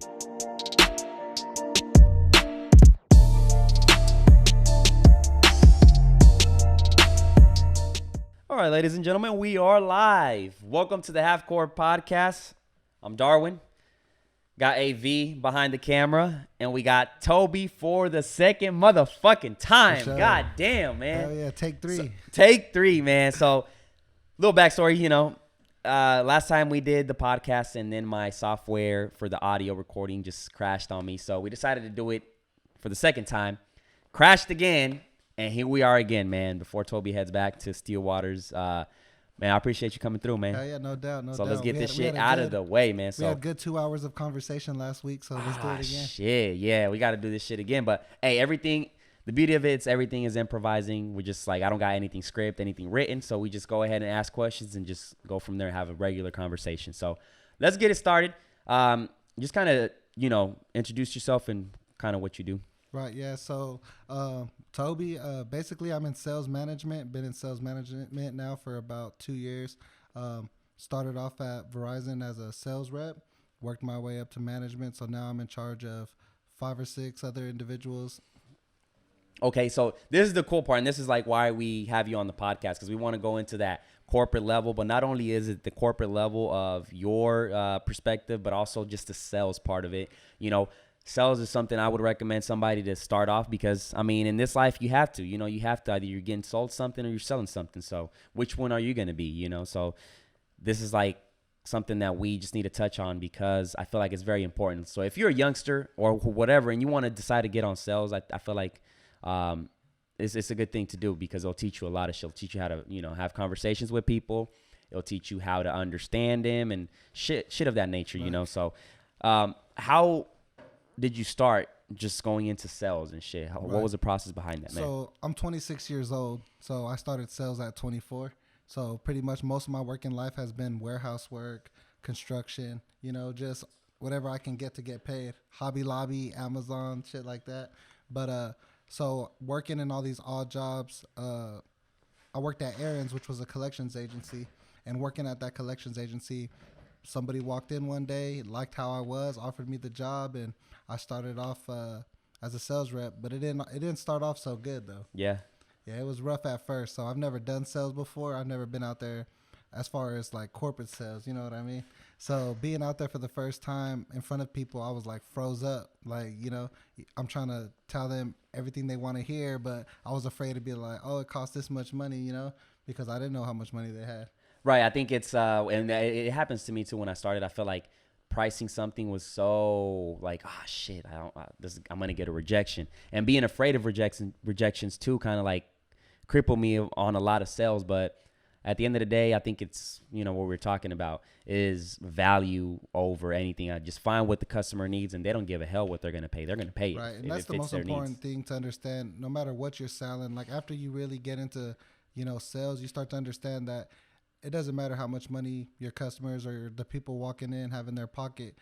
All right, ladies and gentlemen, we are live. Welcome to the Half Court Podcast. I'm Darwin. Got AV behind the camera, and we got Toby for the second motherfucking time. Sure. God damn, man. Hell yeah, take three. So, take three, man. So, little backstory, last time we did the podcast, and then my software for the audio recording just crashed on me. So we decided to do it for the second time. Crashed again. And here we are again, man, before Toby heads back to Steel Waters. Man, I appreciate you coming through, man. Hell yeah, no doubt, no doubt. So let's get this shit out of the way, man. We had a good 2 hours of conversation last week, so let's do it again. Shit, yeah, we got to do this shit again. But, hey, the beauty of it is everything is improvising. We're just like, I don't got anything scripted, anything written. So we just go ahead and ask questions and just go from there and have a regular conversation. So let's get it started. Just kind of, introduce yourself and kind of what you do. Right, yeah. So, Toby, basically I'm in sales management. Been in sales management now for about 2 years. Started off at Verizon as a sales rep. Worked my way up to management. So now I'm in charge of 5 or 6 other individuals. Okay, so this is the cool part, and this is like why we have you on the podcast, because we want to go into that corporate level. But not only is it the corporate level of your perspective, but also just the sales part of it. Sales is something I would recommend somebody to start off because, in this life, you have to. You have to either you're getting sold something or you're selling something. So which one are you going to be, So this is like something that we just need to touch on because I feel like it's very important. So if you're a youngster or whatever and you want to decide to get on sales, I feel like it's a good thing to do because it'll teach you a lot of shit. It'll teach you how to, have conversations with people. It'll teach you how to understand them and shit of that nature, Right. So how did you start just going into sales and shit? What was the process behind that, man? So I'm 26 years old. So I started sales at 24. So pretty much most of my working life has been warehouse work, construction, just whatever I can get to get paid. Hobby Lobby, Amazon, shit like that. But so working in all these odd jobs, I worked at Aaron's, which was a collections agency. And working at that collections agency, somebody walked in one day, liked how I was, offered me the job, and I started off as a sales rep. But it didn't start off so good though. Yeah, it was rough at first. So I've never done sales before. I've never been out there as far as like corporate sales. You know what I mean? So being out there for the first time in front of people, I was like froze up. Like I'm trying to tell them everything they want to hear, but I was afraid to be like, oh, it costs this much money, because I didn't know how much money they had. right. I think it's and it happens to me too. When I started, I feel like pricing something was so like, shit, I'm gonna get a rejection, and being afraid of rejections too, kind of like crippled me on a lot of sales. But at the end of the day, I think it's what we're talking about is value over anything. I just find what the customer needs, and they don't give a hell what they're gonna pay. They're gonna pay it. Right, and that's the most important thing to understand. No matter what you're selling, like after you really get into sales, you start to understand that it doesn't matter how much money your customers or the people walking in have in their pocket.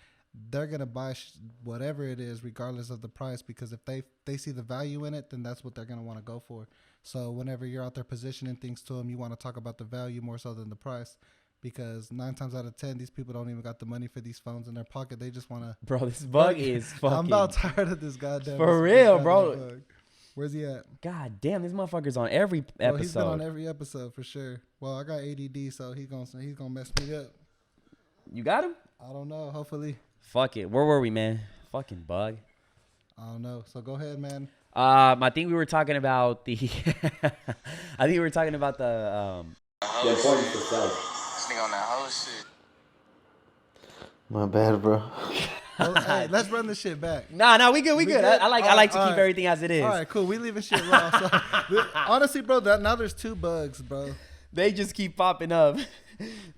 They're going to buy whatever it is, regardless of the price, because if they see the value in it, then that's what they're going to want to go for. So whenever you're out there positioning things to them, you want to talk about the value more so than the price, because 9 times out of 10, these people don't even got the money for these phones in their pocket. They just want to. Bro, this bug is fucking. I'm about tired of this goddamn. For real, bro. Bug. Where's he at? God damn, this motherfucker's on every episode. Well, he's been on every episode for sure. Well, I got ADD, so he's gonna mess me up. You got him? I don't know. Hopefully. Fuck it. Where were we, man? Fucking bug. I don't know. So go ahead, man. I think we were talking about the. I think we were talking about the importance of sales. This nigga on that whole shit. My bad, bro. Well, hey, let's run this shit back. Nah, we good. I like to keep right. everything as it is. All right, cool. We leaving shit raw. So, honestly, bro, now there's 2 bugs, bro. They just keep popping up.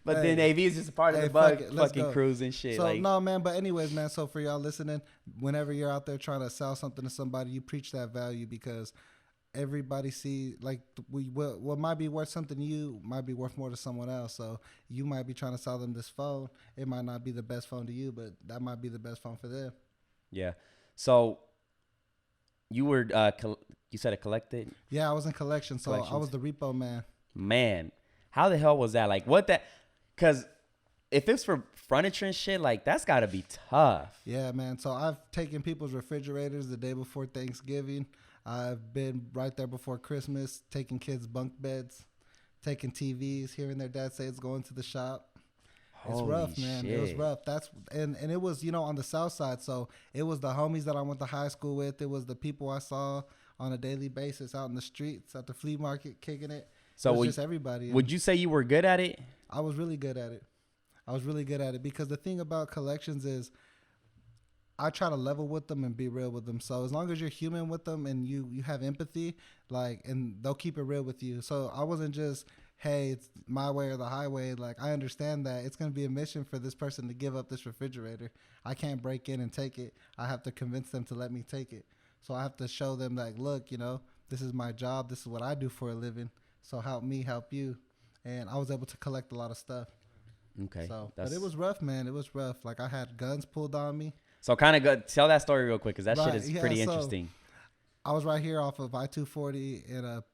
But Hey. then AV is just a part of the Fuck bug it, let's fucking go. cruise and shit. So like, no, man. But anyways, man. So for y'all listening, whenever you're out there trying to sell something to somebody, you preach that value, because everybody see like what might be worth something to you might be worth more to someone else. So you might be trying to sell them this phone. It might not be the best phone to you, but that might be the best phone for them. yeah. So you were you said it collected? Yeah, I was in collection, so I was the repo man. Man, how the hell was that? Like, what that? Because if it's for furniture and shit, like that's gotta be tough. Yeah, man. So I've taken people's refrigerators the day before Thanksgiving. I've been right there before Christmas, taking kids' bunk beds, taking TVs, hearing their dad say it's going to the shop. It's Holy rough, man. shit. It was rough. And it was, on the south side. So it was the homies that I went to high school with. It was the people I saw on a daily basis out in the streets, at the flea market, kicking it. So It was just everybody. Would you say you were good at it? I was really good at it. Because the thing about collections is I try to level with them and be real with them. So as long as you're human with them and you have empathy, and they'll keep it real with you. So I wasn't just, hey, it's my way or the highway. Like, I understand that it's going to be a mission for this person to give up this refrigerator. I can't break in and take it. I have to convince them to let me take it. So I have to show them, like, look, this is my job. This is what I do for a living. So help me help you. And I was able to collect a lot of stuff. Okay. So, but it was rough, man. It was rough. Like, I had guns pulled on me. So kind of good. Tell that story real quick, because that Right, shit is yeah, pretty so- interesting. I was right here off of I-240 in a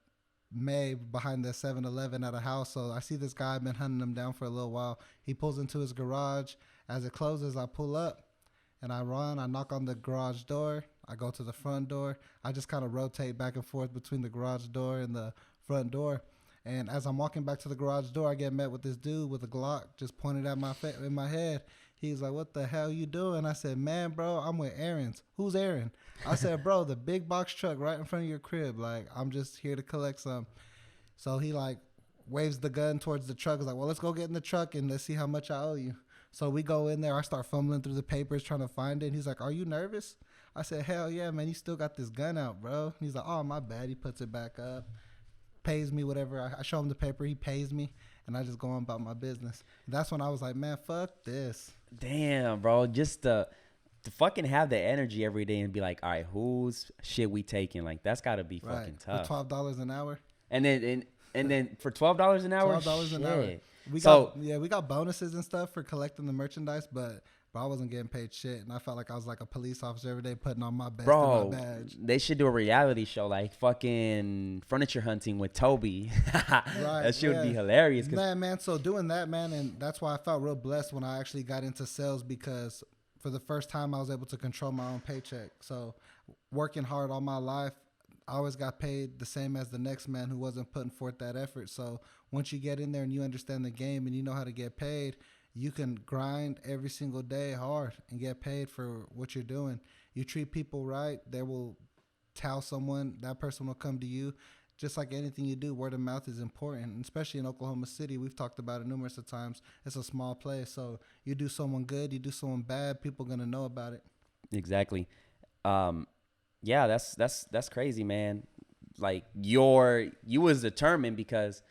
May behind the 7-Eleven at a house. So I see this guy. I've been hunting him down for a little while. He pulls into his garage. As it closes, I pull up and I run. I knock on the garage door. I go to the front door. I just kind of rotate back and forth between the garage door and the front door. And as I'm walking back to the garage door, I get met with this dude with a Glock just pointed at in my head. He's like, "What the hell you doing?" I said, "Man, bro, I'm with Aaron's." "Who's Aaron?" I said, "Bro, the big box truck right in front of your crib. Like, I'm just here to collect some." So he waves the gun towards the truck. He's like, "Well, let's go get in the truck and let's see how much I owe you." So we go in there. I start fumbling through the papers trying to find it. He's like, "Are you nervous?" I said, "Hell yeah, man. You still got this gun out, bro." He's like, "Oh, my bad." He puts it back up, pays me whatever. I show him the paper. He pays me, and I just go on about my business. That's when I was like, man, fuck this. Damn, bro. Just to fucking have the energy every day and be like, all right, whose shit we taking? Like, that's got to be fucking tough. For $12 an hour. And then for $12 an hour? $12 an hour. We got bonuses and stuff for collecting the merchandise, but I wasn't getting paid shit, and I felt like I was like a police officer every day putting on my best and my badge. They should do a reality show like fucking furniture hunting with Toby. That shit would be hilarious. Man, so doing that, man, and that's why I felt real blessed when I actually got into sales, because for the first time I was able to control my own paycheck. So working hard all my life, I always got paid the same as the next man who wasn't putting forth that effort. So once you get in there and you understand the game and you know how to get paid, you can grind every single day hard and get paid for what you're doing. You treat people right, they will tell someone, that person will come to you. Just like anything you do, word of mouth is important, and especially in Oklahoma City. We've talked about it numerous of times. It's a small place, so you do someone good, you do someone bad, people are going to know about it. Exactly. Yeah, that's crazy, man. Like you was determined, because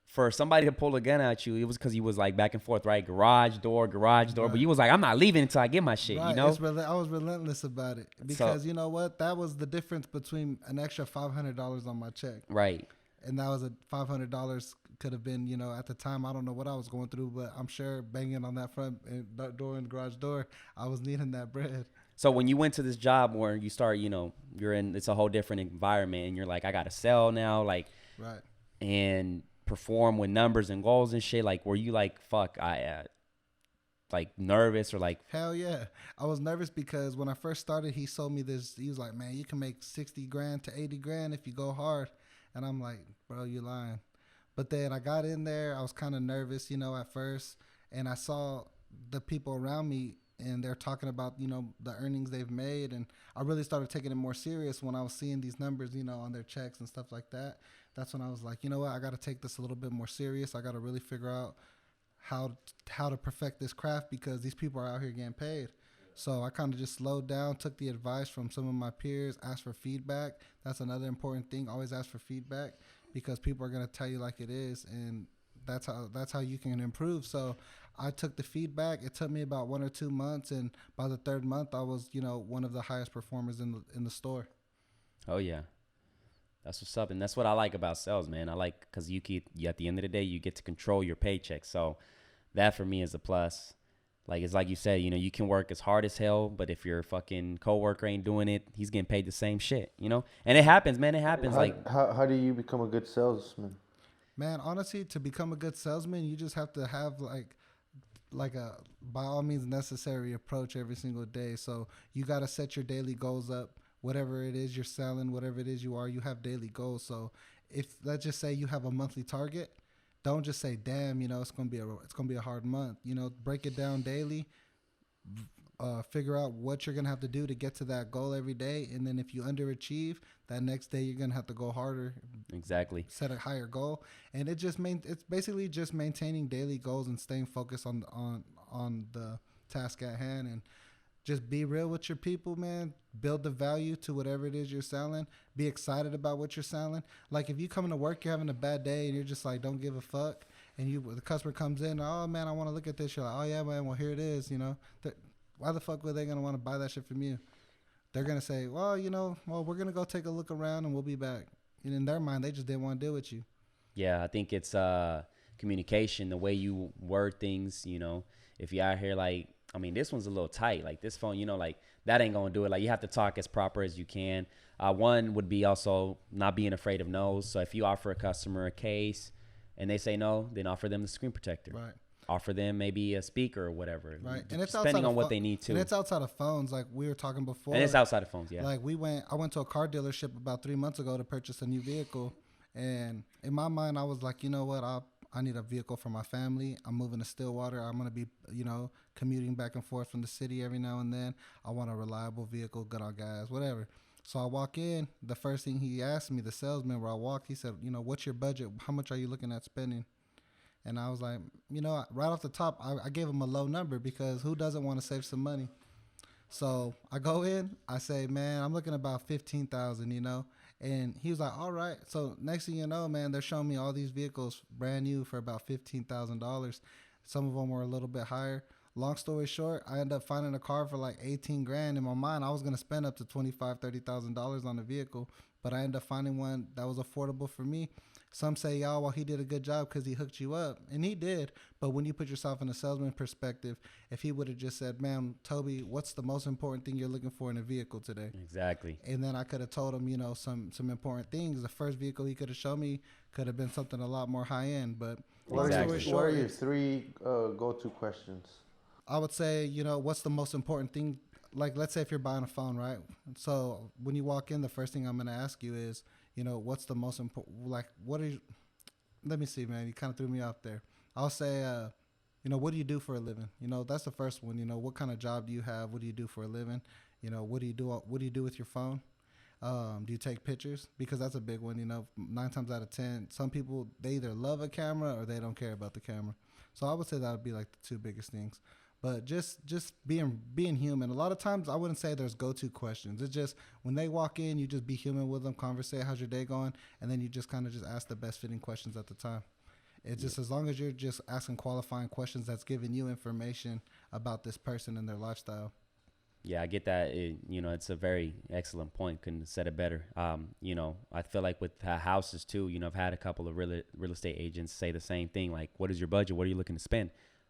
for somebody to pull a gun at you, it was because he was like back and forth, right? Garage door. Right. But you was like, I'm not leaving until I get my shit, right. you know? I was relentless about it, because you know what? That was the difference between an extra $500 on my check. Right. And that was $500 could have been, at the time, I don't know what I was going through, but I'm sure banging on that front door and garage door, I was needing that bread. So when you went to this job where you start, you're in, it's a whole different environment, and you're like, I got to sell now, like, right. And perform with numbers and goals and shit. Like, were you like, fuck, like nervous or like? Hell yeah. I was nervous because when I first started, he sold me this. He was like, man, you can make 60 grand to 80 grand if you go hard. And I'm like, bro, you lying. But then I got in there. I was kind of nervous, at first. And I saw the people around me, and they're talking about, the earnings they've made. And I really started taking it more serious when I was seeing these numbers, on their checks and stuff like that. That's when I was like, you know what? I got to take this a little bit more serious. I got to really figure out how to perfect this craft, because these people are out here getting paid. So I kind of just slowed down, took the advice from some of my peers, asked for feedback. That's another important thing. Always ask for feedback, because people are going to tell you like it is, and that's how you can improve. So I took the feedback. It took me about 1 or 2 months, and by the third month, I was, one of the highest performers in the store. Oh yeah, that's what's up, and that's what I like about sales, man. I like, because at the end of the day, you get to control your paycheck. So that for me is a plus. Like, it's like you said, you can work as hard as hell, but if your fucking coworker ain't doing it, he's getting paid the same shit, And it happens, man. It happens. How do you become a good salesman? Man, honestly, to become a good salesman, you just have to have like a by all means necessary approach every single day. So you got to set your daily goals up. Whatever it is you're selling, whatever it is you are, you have daily goals. So if let's just say you have a monthly target, don't just say, "Damn, it's gonna be a hard month." Break it down daily. Figure out what you're gonna have to do to get to that goal every day, and then if you underachieve, that next day you're gonna have to go harder. Exactly. Set a higher goal, and it's basically just maintaining daily goals and staying focused on the task at hand, and just be real with your people, man. Build the value to whatever it is you're selling. Be excited about what you're selling. Like if you come into work, you're having a bad day, and you're just like, don't give a fuck, and the customer comes in, oh man, I want to look at this. You're like, oh yeah, man, well here it is. Why the fuck were they going to want to buy that shit from you? They're going to say, well, we're going to go take a look around and we'll be back. And in their mind, they just didn't want to deal with you. Yeah, I think it's communication, the way you word things, If you're out here like, this one's a little tight. Like this phone, like that ain't going to do it. Like you have to talk as proper as you can. One would be also not being afraid of no's. So if you offer a customer a case and they say no, then offer them the screen protector. Right. Offer them maybe a speaker or whatever. Right. And it's depending on what they need to. And it's outside of phones, like we were talking before. And it's outside of phones, yeah. Like I went to a car dealership about 3 months ago to purchase a new vehicle. And in my mind, I was like, you know what? I need a vehicle for my family. I'm moving to Stillwater. I'm going to be, commuting back and forth from the city every now and then. I want a reliable vehicle, good on gas, whatever. So I walk in. The first thing he asked me, the salesman, where I walked, he said, what's your budget? How much are you looking at spending? And I was like, right off the top, I gave him a low number because who doesn't want to save some money? So I go in, I say, man, I'm looking about $15,000, and he was like, all right. So next thing you know, man, they're showing me all these vehicles brand new for about $15,000. Some of them were a little bit higher. Long story short, I ended up finding a car for like 18 grand. In my mind, I was going to spend up to $25,000, $30,000 on the vehicle, but I ended up finding one that was affordable for me. Some say, well, he did a good job because he hooked you up. And he did. But when you put yourself in a salesman perspective, if he would have just said, man, Toby, what's the most important thing you're looking for in a vehicle today? Exactly. And then I could have told him, some important things. The first vehicle he could have shown me could have been something a lot more high end. But what are your three go-to questions? I would say, what's the most important thing? Like, let's say if you're buying a phone, right? So when you walk in, the first thing I'm going to ask you is, what's the most important, like, let me see, man, you kind of threw me off there. I'll say, what do you do for a living? That's the first one. What kind of job do you have? What do you do for a living? What do you do with your phone? Do you take pictures? Because that's a big one, 9 times out of 10, some people, they either love a camera or they don't care about the camera. So I would say that would be like the two biggest things. But just being human. A lot of times I wouldn't say there's go-to questions. It's just when they walk in, you just be human with them, conversate, how's your day going? And then you just kind of just ask the best fitting questions at the time. It's just as long as you're just asking qualifying questions that's giving you information about this person and their lifestyle. Yeah, I get that. It's a very excellent point. Couldn't have said it better. I feel like with houses too, I've had a couple of real estate agents say the same thing. Like, what is your budget? What are you looking to spend?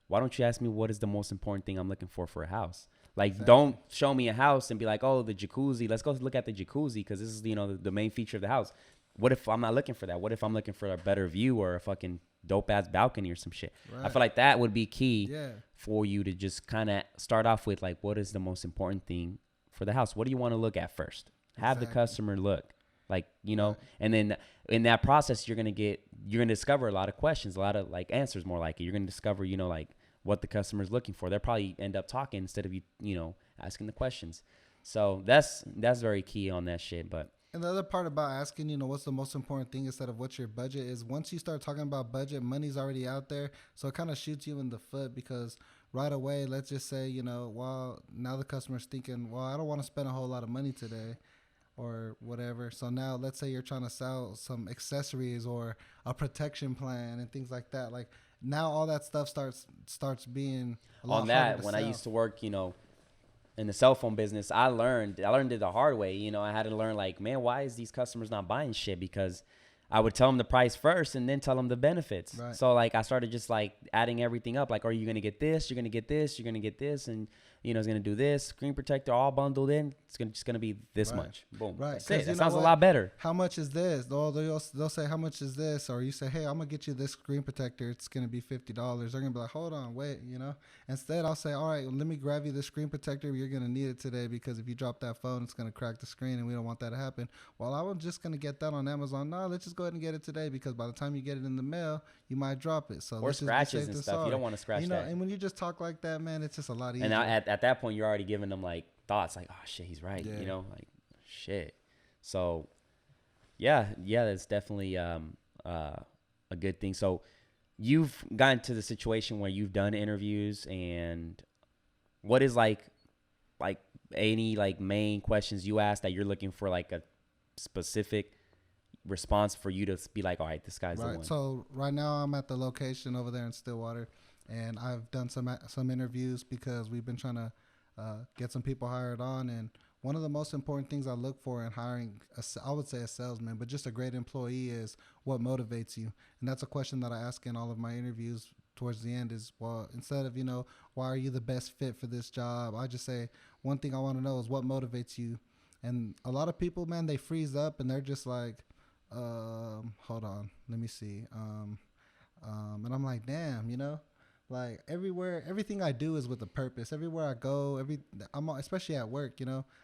Why don't you ask me what is the most important thing I'm looking for a house? Like, exactly. Don't show me a house and be like, oh, the jacuzzi. Let's go look at the jacuzzi because this is, the main feature of the house. What if I'm not looking for that? What if I'm looking for a better view or a fucking dope-ass balcony or some shit? Right. I feel like that would be key for you to just kind of start off with, like, what is the most important thing for the house? What do you want to look at first? Have the customer look. Like, and then in that process, you're going to discover a lot of questions, a lot of like answers more likely. You're going to discover, like what the customer is looking for. They'll probably end up talking instead of you asking the questions. So that's very key on that shit. But and the other part about asking, what's the most important thing instead of what's your budget is once you start talking about budget, money's already out there. So it kind of shoots you in the foot because right away, let's just say, well, now the customer's thinking, well, I don't want to spend a whole lot of money today or whatever. So now let's say you're trying to sell some accessories or a protection plan and things like that. Like now all that stuff starts being a lot on that harder to when sell. I used to work, in the cell phone business, I learned it the hard way. I had to learn like, man, why is these customers not buying shit? Because I would tell them the price first and then tell them the benefits. Right. So like I started just like adding everything up. Like, are you going to get this? You're going to get this. You're going to get this. And It's gonna do this, screen protector all bundled in. It's just gonna be this much. Boom. Right. That's it. That You know sounds a what? lot better. How much is this? They'll say, how much is this? Or you say, hey, I'm going to get you this screen protector. It's going to be $50. They're going to be like, hold on, wait, Instead, I'll say, all right, let me grab you this screen protector. You're going to need it today because if you drop that phone, it's going to crack the screen and we don't want that to happen. Well, I was just going to get that on Amazon. No, let's just go ahead and get it today because by the time you get it in the mail, you might drop it. So Or scratches and stuff. You don't want to scratch that. And when you just talk like that, man, it's just a lot easier. And at that point, you're already giving them like thoughts like, oh shit, he's right. Yeah. Like shit. So yeah, that's definitely a good thing. So you've gotten to the situation where you've done interviews, and what is like any like main questions you ask that you're looking for like a specific response for you to be like, all right, this guy's the one. So right now I'm at the location over there in Stillwater, and I've done some interviews because we've been trying to get some people hired on. And one of the most important things I look for in hiring, I would say a salesman, but just a great employee, is what motivates you. And that's a question that I ask in all of my interviews towards the end is, well, instead of, why are you the best fit for this job? I just say, one thing I want to know is what motivates you. And a lot of people, man, they freeze up and they're just like, hold on, let me see. And I'm like, damn, like everything I do is with a purpose. Everywhere I go, especially at work,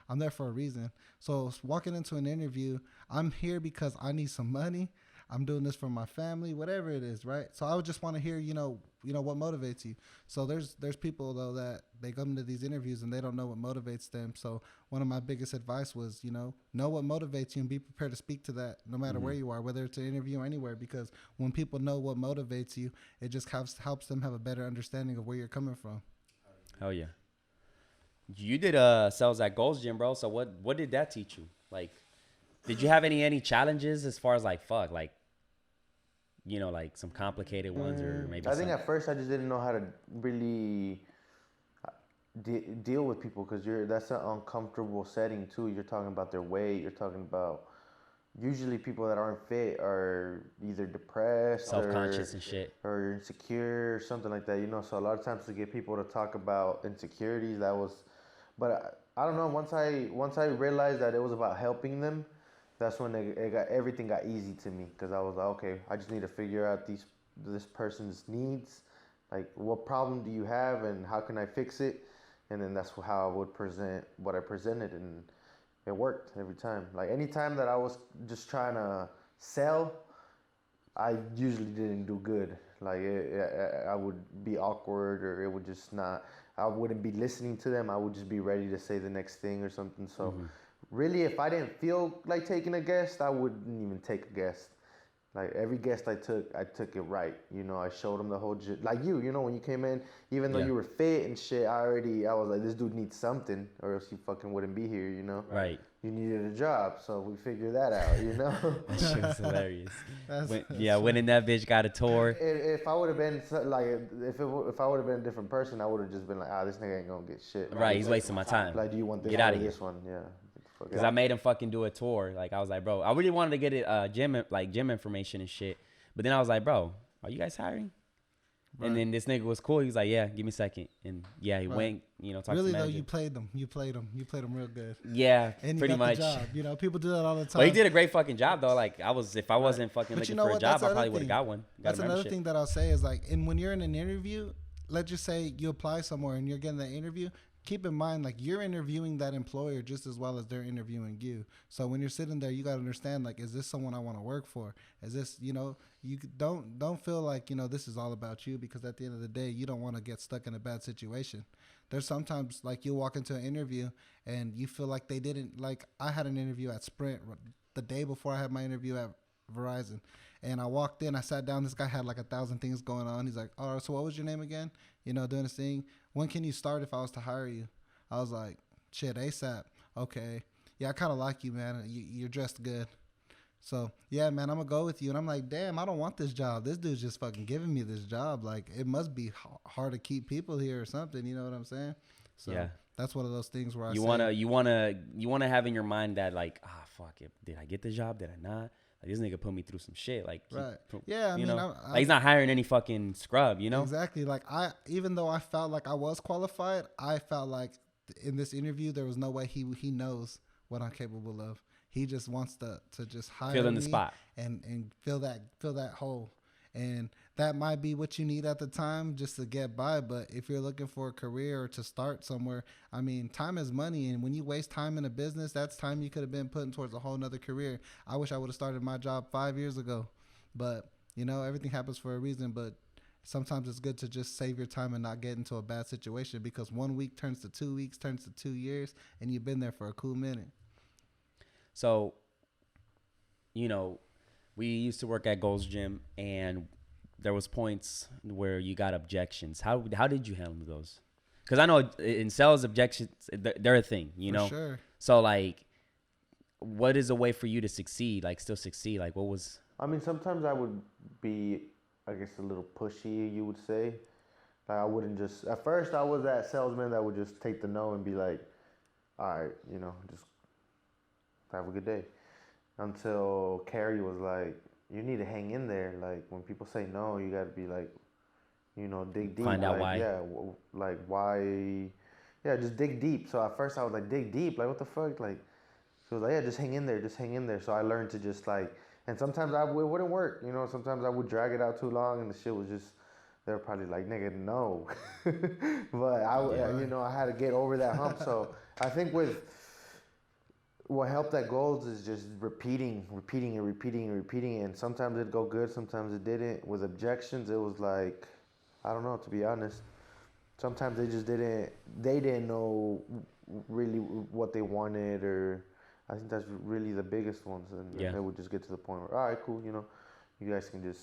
I'm there for a reason. So walking into an interview, I'm here because I need some money. I'm doing this for my family, whatever it is, right? So I would just want to hear, what motivates you. So there's people though that they come to these interviews and they don't know what motivates them. So one of my biggest advice was, know what motivates you and be prepared to speak to that no matter where you are, whether it's an interview or anywhere, because when people know what motivates you, it just helps them have a better understanding of where you're coming from. Hell yeah. You did sales at Gold's Gym, bro. So what did that teach you? Like, did you have any challenges as far as like like some complicated ones, or maybe I think at first I just didn't know how to really deal with people, because that's an uncomfortable setting too. You're talking about their weight. You're talking about usually people that aren't fit are either depressed, self-conscious and shit, or insecure or something like that. So a lot of times to get people to talk about insecurities, but I don't know. Once I realized that it was about helping them, that's when everything got easy to me, because I was like, okay, I just need to figure out this person's needs, like what problem do you have and how can I fix it, and then that's how I would present what I presented, and it worked every time. Like any time that I was just trying to sell, I usually didn't do good. Like I would be awkward, or it would just not. I wouldn't be listening to them. I would just be ready to say the next thing or something. So. Really, if I didn't feel like taking a guest, I wouldn't even take a guest. Like every guest I took it right. I showed them the whole like you. When you came in, even though you were fit and shit, I was like, this dude needs something, or else you fucking wouldn't be here. Right. You needed a job, so we figured that out. That shit was hilarious. When in that bitch got a tour. If I would have been like, if I would have been a different person, I would have just been like, this nigga ain't gonna get shit. Right, he's wasting my time. Like, do you want this? Get out of this here. one? Yeah. Because I made him fucking do a tour. Like, I was like, bro, I really wanted to get it gym information and shit. But then I was like, bro, are you guys hiring? Right. And then this nigga was cool. He was like, yeah, give me a second. And yeah, he went, talked to really the though, manager. you played them real good. Yeah, and pretty got much. The job. People do that all the time. But he did a great fucking job though. Like if I wasn't fucking looking for a job, I probably would have got one. That's another thing that I'll say is like, and when you're in an interview, let's just say you apply somewhere and you're getting that interview. Keep in mind, like, you're interviewing that employer just as well as they're interviewing you. So when you're sitting there, you got to understand, like, is this someone I want to work for? Is this, you don't feel like, this is all about you, because at the end of the day, you don't want to get stuck in a bad situation. There's sometimes, like, you'll walk into an interview and you feel like they didn't, like, I had an interview at Sprint the day before I had my interview at Verizon. And I walked in, I sat down, this guy had like 1,000 things going on. He's like, all right, so what was your name again? Doing this thing. When can you start if I was to hire you? I was like, shit, ASAP. Okay. Yeah, I kind of like you, man. You're dressed good. So, yeah, man, I'm going to go with you. And I'm like, damn, I don't want this job. This dude's just fucking giving me this job. Like, it must be hard to keep people here or something. You know what I'm saying? So, yeah. That's one of those things where you wanna have in your mind that, like, fuck it. Did I get the job? Did I not? like, this nigga put me through some shit. Like, Right. Yeah, I you mean, know, like, he's not hiring any fucking scrub, you know? Exactly. Like even though I felt like I was qualified, I felt like in this interview there was no way he knows what I'm capable of. He just wants to just hire Fill in the me spot. and fill that hole. And that might be what you need at the time just to get by. But if you're looking for a career or to start somewhere, I mean, time is money. And when you waste time in a business, that's time you could have been putting towards a whole nother career. I wish I would have started my job 5 years ago. But, you know, everything happens for a reason. But sometimes it's good to just save your time and not get into a bad situation, because 1 week turns to 2 weeks, turns to 2 years, and you've been there for a cool minute. So, you know, we used to work at Gold's Gym, and there was points where you got objections. How did you handle those? Because I know in sales, objections, they're a thing, you know? Sure. So, like, what is a way for you to succeed, like, still succeed? Like, what was... I mean, sometimes I would be, I guess, a little pushy, you would say. Like, I wouldn't just... At first, I was that salesman that would just take the no and be like, all right, you know, just have a good day. Until Carrie was like, you need to hang in there. Like, when people say no, you got to be like, you know, dig deep. Find out like, why. Yeah, like, why... Yeah, just dig deep. So at first I was like, dig deep? Like, what the fuck? Like, she was like, yeah, just hang in there. Just hang in there. So I learned to just, like... And sometimes it wouldn't work. You know, sometimes I would drag it out too long and the shit was just... They were probably like, nigga, no. But, you know, I had to get over that hump. So I think what helped at Goals is just repeating. And sometimes it'd go good, sometimes it didn't. With objections, it was like, I don't know, to be honest. Sometimes they didn't know really what they wanted, or I think that's really the biggest ones. And Yeah. They would just get to the point where, all right, cool, you know, you guys can just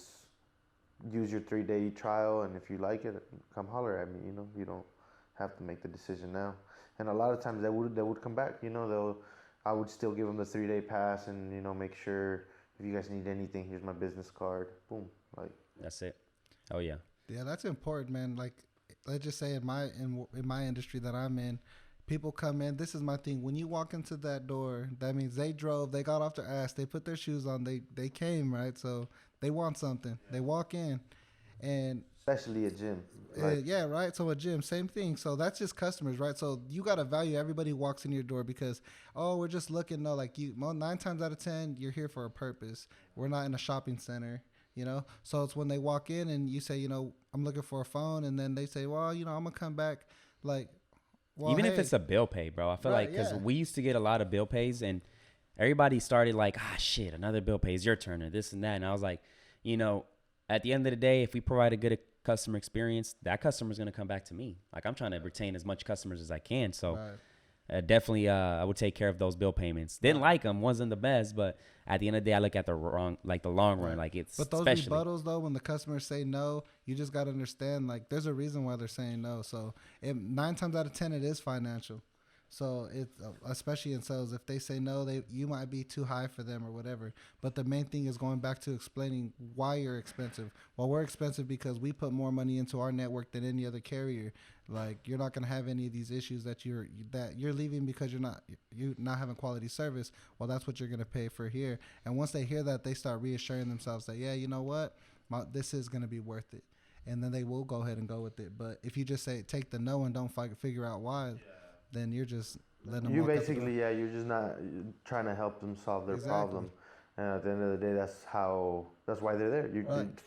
use your 3-day trial, and if you like it, come holler at me, you know. You don't have to make the decision now. And a lot of times they would come back, you know. I would still give them the 3-day pass, and, you know, make sure if you guys need anything, here's my business card. Boom, like That's it. Oh yeah. Yeah, that's important, man. Like, let's just say in my industry that I'm in, people come in. This is my thing. When you walk into that door, that means they drove, they got off their ass, they put their shoes on, they came, right? So they want something. They walk in, and especially a gym. Like, yeah, right. So a gym, same thing. So that's just customers, right? So you gotta value everybody who walks in your door, because we're just looking. No, like 9 times out of 10, you're here for a purpose. We're not in a shopping center, you know. So it's when they walk in and you say, you know, I'm looking for a phone, and then they say, well, you know, I'm gonna come back, like. Well, even if it's a bill pay, bro. I feel like, because we used to get a lot of bill pays, and everybody started like, shit, another bill pay, is your turn, or this and that. And I was like, you know, at the end of the day, if we provide a good customer experience, that customer's going to come back to me. Like, I'm trying to retain as much customers as I can. So definitely I would take care of those bill payments. Didn't like them, wasn't the best, but at the end of the day, I look at the long run. Like, it's but those especially rebuttals, though, when the customers say no, you just got to understand, like, there's a reason why they're saying no. So 9 times out of 10, it is financial. So it's especially in sales, if they say no, you might be too high for them or whatever. But the main thing is going back to explaining why you're expensive. Well, we're expensive because we put more money into our network than any other carrier. Like, you're not gonna have any of these issues that you're leaving because you're not having quality service. Well, that's what you're gonna pay for here. And once they hear that, they start reassuring themselves that, yeah, you know what, this is gonna be worth it. And then they will go ahead and go with it. But if you just say take the no and don't figure out why. Then you're just letting them. You basically, you're just not trying to help them solve their problem. And at the end of the day, that's why they're there.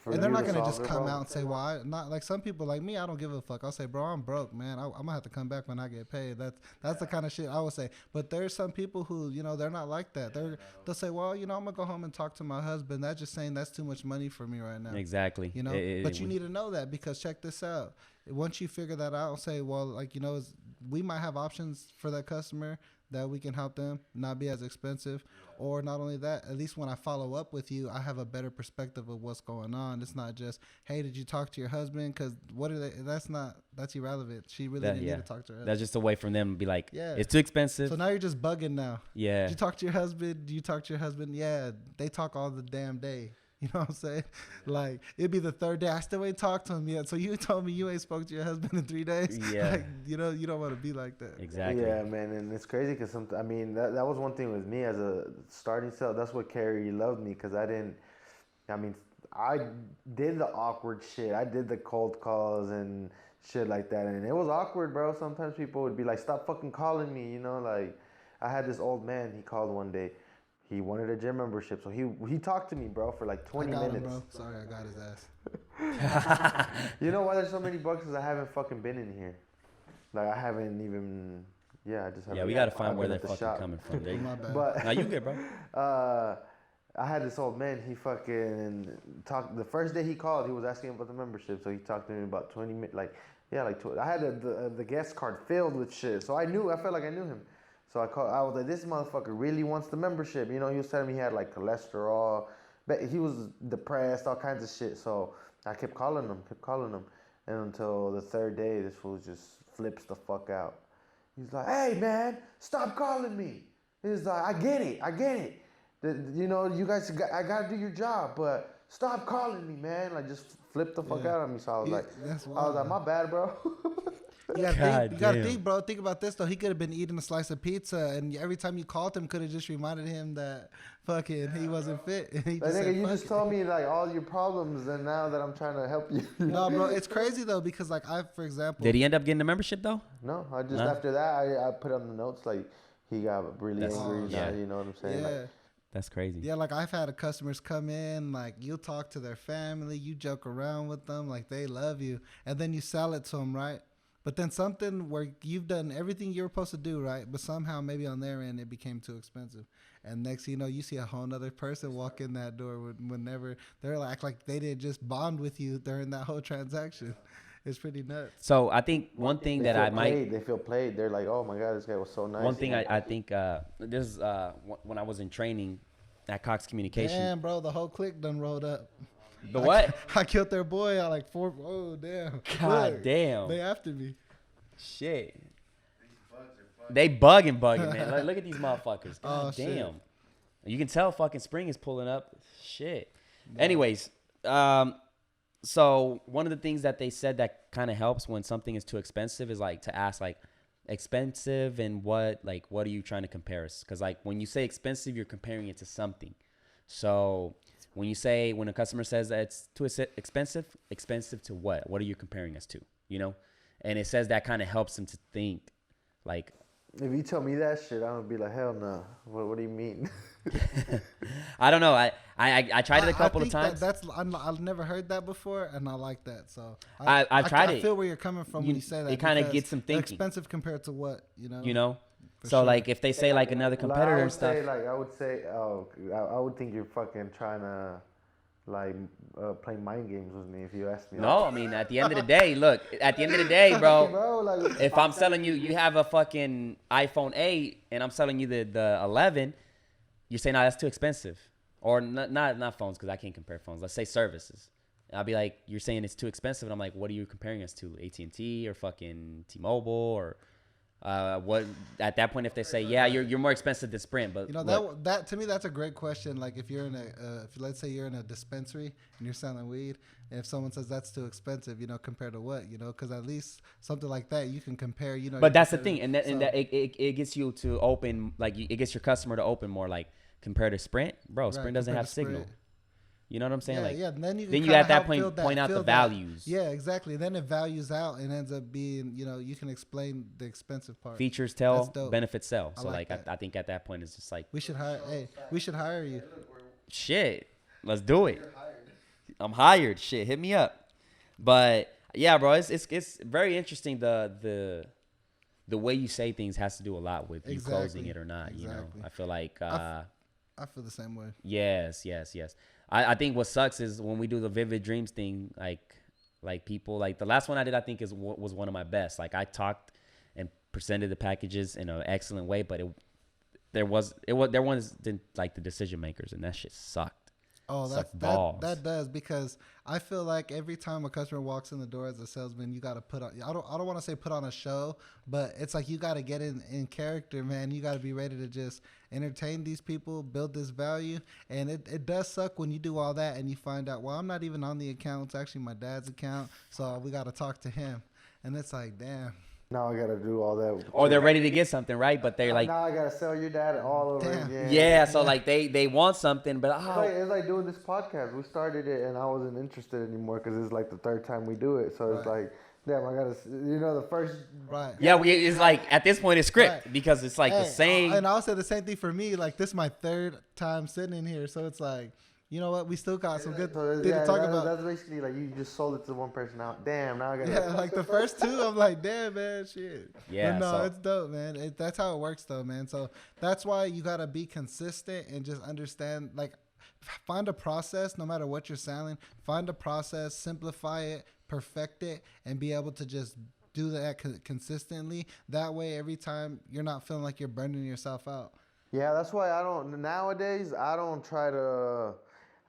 And they're not gonna just come out and say, "Well, not like some people like me. I don't give a fuck." I'll say, "Bro, I'm broke, man. I'm gonna have to come back when I get paid." That's the kind of shit I would say. But there's some people who, you know, they're not like that. They'll say, "Well, you know, I'm gonna go home and talk to my husband." That's just saying that's too much money for me right now. Exactly. You know, but you need to know that, because check this out. Once you figure that out, say, well, like, you know, we might have options for that customer that we can help them not be as expensive. Or not only that, at least when I follow up with you, I have a better perspective of what's going on. It's not just, hey, did you talk to your husband? Because that's irrelevant. She really didn't need to talk to her husband. That's just a way for them to be like, it's too expensive. So now you're just bugging now. Yeah. Did you talk to your husband? Do you talk to your husband? Yeah, they talk all the damn day. You know what I'm saying? Like, it'd be the third day. I still ain't talked to him yet. So you told me you ain't spoke to your husband in 3 days? Yeah. Like, you know, you don't want to be like that. Exactly. Yeah, man, and it's crazy because I mean, that was one thing with me as a starting sale. That's what Carrie loved me because I mean, I did the awkward shit. I did the cold calls and shit like that, and it was awkward, bro. Sometimes people would be like, "Stop fucking calling me," you know. Like, I had this old man. He called one day. He wanted a gym membership, so he talked to me, bro, for like 20 minutes. Him, bro. Sorry, I got his ass. You know why there's so many bugs? Because I haven't fucking been in here. Like, I haven't even. Yeah, I just haven't. Yeah, we gotta find where been they're at the fucking shop. coming from. My bad. But No, you good, bro. I had this old man. He fucking talked. The first day he called, he was asking about the membership. So he talked to me about 20 minutes. I had the guest card filled with shit. So I felt like I knew him. So I called. I was like, this motherfucker really wants the membership. You know, he was telling me he had like cholesterol, but he was depressed, all kinds of shit. So I kept calling him, and until the third day, this fool just flips the fuck out. He's like, hey man, stop calling me. He's like, I get it. You know, you guys, I gotta do your job, but stop calling me, man. Like, just flip the fuck out on me. So I was like, my bad, bro. You gotta think, bro. Think about this though. He could have been eating a slice of pizza, and every time you called him, could have just reminded him that fucking he wasn't fit. And he just said, you just told me like all your problems, and now that I'm trying to help you. No, bro, it's crazy though because like for example, Did he end up getting the membership though? No, after that I put on the notes like he got really angry. Yeah. Now, you know what I'm saying? Yeah. Like, That's crazy. Yeah, like I've had customers come in, like you'll talk to their family, you joke around with them, like they love you, and then you sell it to them, right? But then something where you've done everything you were supposed to do, right? But somehow maybe on their end it became too expensive. And next thing you know, you see a whole nother person walk in that door whenever they're like they didn't just bond with you during that whole transaction. It's pretty nuts. So I think one thing that they feel played. They're like, oh my God, this guy was so nice. One thing I think this is when I was in training at Cox Communication. Damn, bro, the whole clique done rolled up. The what? I killed their boy at like 4. Oh, damn. God Look, damn. They after me. Shit. They bugging, man. Like, look at these motherfuckers. God damn. Shit. You can tell fucking spring is pulling up. Shit. No. Anyways, so one of the things that they said that kind of helps when something is too expensive is like to ask like expensive and what are you trying to compare us? Because like when you say expensive, you're comparing it to something. So when a customer says that it's too expensive to what? What are you comparing us to? You know? And it says that kind of helps them to think like. If you tell me that shit, I'm gonna be like, hell no. What do you mean? I don't know. I tried it a couple of times. I've never heard that before, and I like that. So I've tried it. I feel where you're coming from when you say that. It kind of gets them thinking. Expensive compared to what, you know? You know. So sure. Like if they say like another competitor and stuff. I would think you're fucking trying to play mind games with me if you ask me. No, I mean at the end of the day, look. At the end of the day, bro. If I'm selling you have a fucking iPhone 8 and I'm selling you the 11, you're saying no, that's too expensive. Or not phones because I can't compare phones. Let's say services. I'll be like, you're saying it's too expensive, and I'm like, what are you comparing us to? AT&T or fucking T-Mobile or what? At that point, if they say, yeah, you're more expensive than Sprint, but you know that to me that's a great question. Like if you're in let's say you're in a dispensary and you're selling weed, and if someone says that's too expensive, you know, compared to what, you know, because at least something like that you can compare, you know. But that's the thing, and it gets you to open, like it gets your customer to open more, like compared to Sprint, bro. Sprint doesn't have signal. You know what I'm saying? Yeah, like, and then you at that point point out the values. Yeah, exactly. Then it values out and ends up being, you know, you can explain the expensive part. Features tell, benefits sell. So like I think at that point it's just like we should hire you. Shit, let's do it. I'm hired. Shit, hit me up. But yeah, bro, it's very interesting. The way you say things has to do a lot with you closing it or not. You know, I feel like I feel the same way. Yes. I think what sucks is when we do the vivid dreams thing, like people, like the last one I did, I think was one of my best. Like I talked and presented the packages in an excellent way, but there wasn't like the decision makers, and that shit sucked. Oh, Suck balls. that does, because I feel like every time a customer walks in the door as a salesman, you got to put on. I don't want to say put on a show, but it's like you got to get in character, man. You got to be ready to just entertain these people, build this value, and it does suck when you do all that and you find out, well, I'm not even on the account. It's actually my dad's account, so we got to talk to him, and it's like, damn. Now I gotta do all that. Or they're ready to get something, right? But they're like, now I gotta sell your dad all over Damn. again. yeah. So like they want something, but It's like doing this podcast. We started it and I wasn't interested anymore because it's like the third time we do it. So it's like, damn, I gotta, the first. Right. yeah, it's like at this point it's script Right. because it's like the same. And I'll say the same thing for me. Like, this is my third time sitting in here, so it's like, you know what? We still got some good things to talk about. That's basically like you just sold it to one person out. Damn, now I gotta. Yeah, like the first two, I'm like, damn, man, shit. Yeah, But no, so- it's dope, man. That's how it works, though, man. So that's why you gotta be consistent and just understand, like, find a process. No matter what you're selling, find a process, simplify it, perfect it, and be able to just do that consistently. That way, every time you're not feeling like you're burning yourself out. Yeah, that's why nowadays I don't try to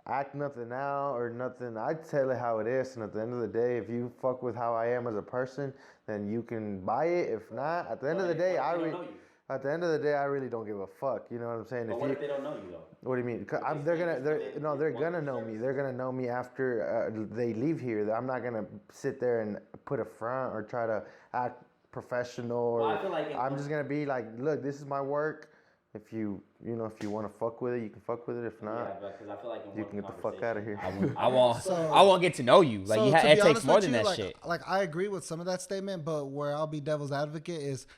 act nothing out or nothing. I tell it how it is, and at the end of the day, if you fuck with how I am as a person, then you can buy it. If not, at the end of the day, I really don't give a fuck. You know what I'm saying? But what if they don't know you though? What do you mean? They're gonna know me. They're gonna know me after they leave here. I'm not gonna sit there and put a front or try to act professional. Or Well, I feel like I'm just gonna be like, look, this is my work. If you want to fuck with it, you can fuck with it. If not, Yeah, because I feel like you can get the fuck out of here. I won't get to know you. Like So, to it be takes honest more with than you, that like, shit. Like, I agree with some of that statement, but where I'll be devil's advocate is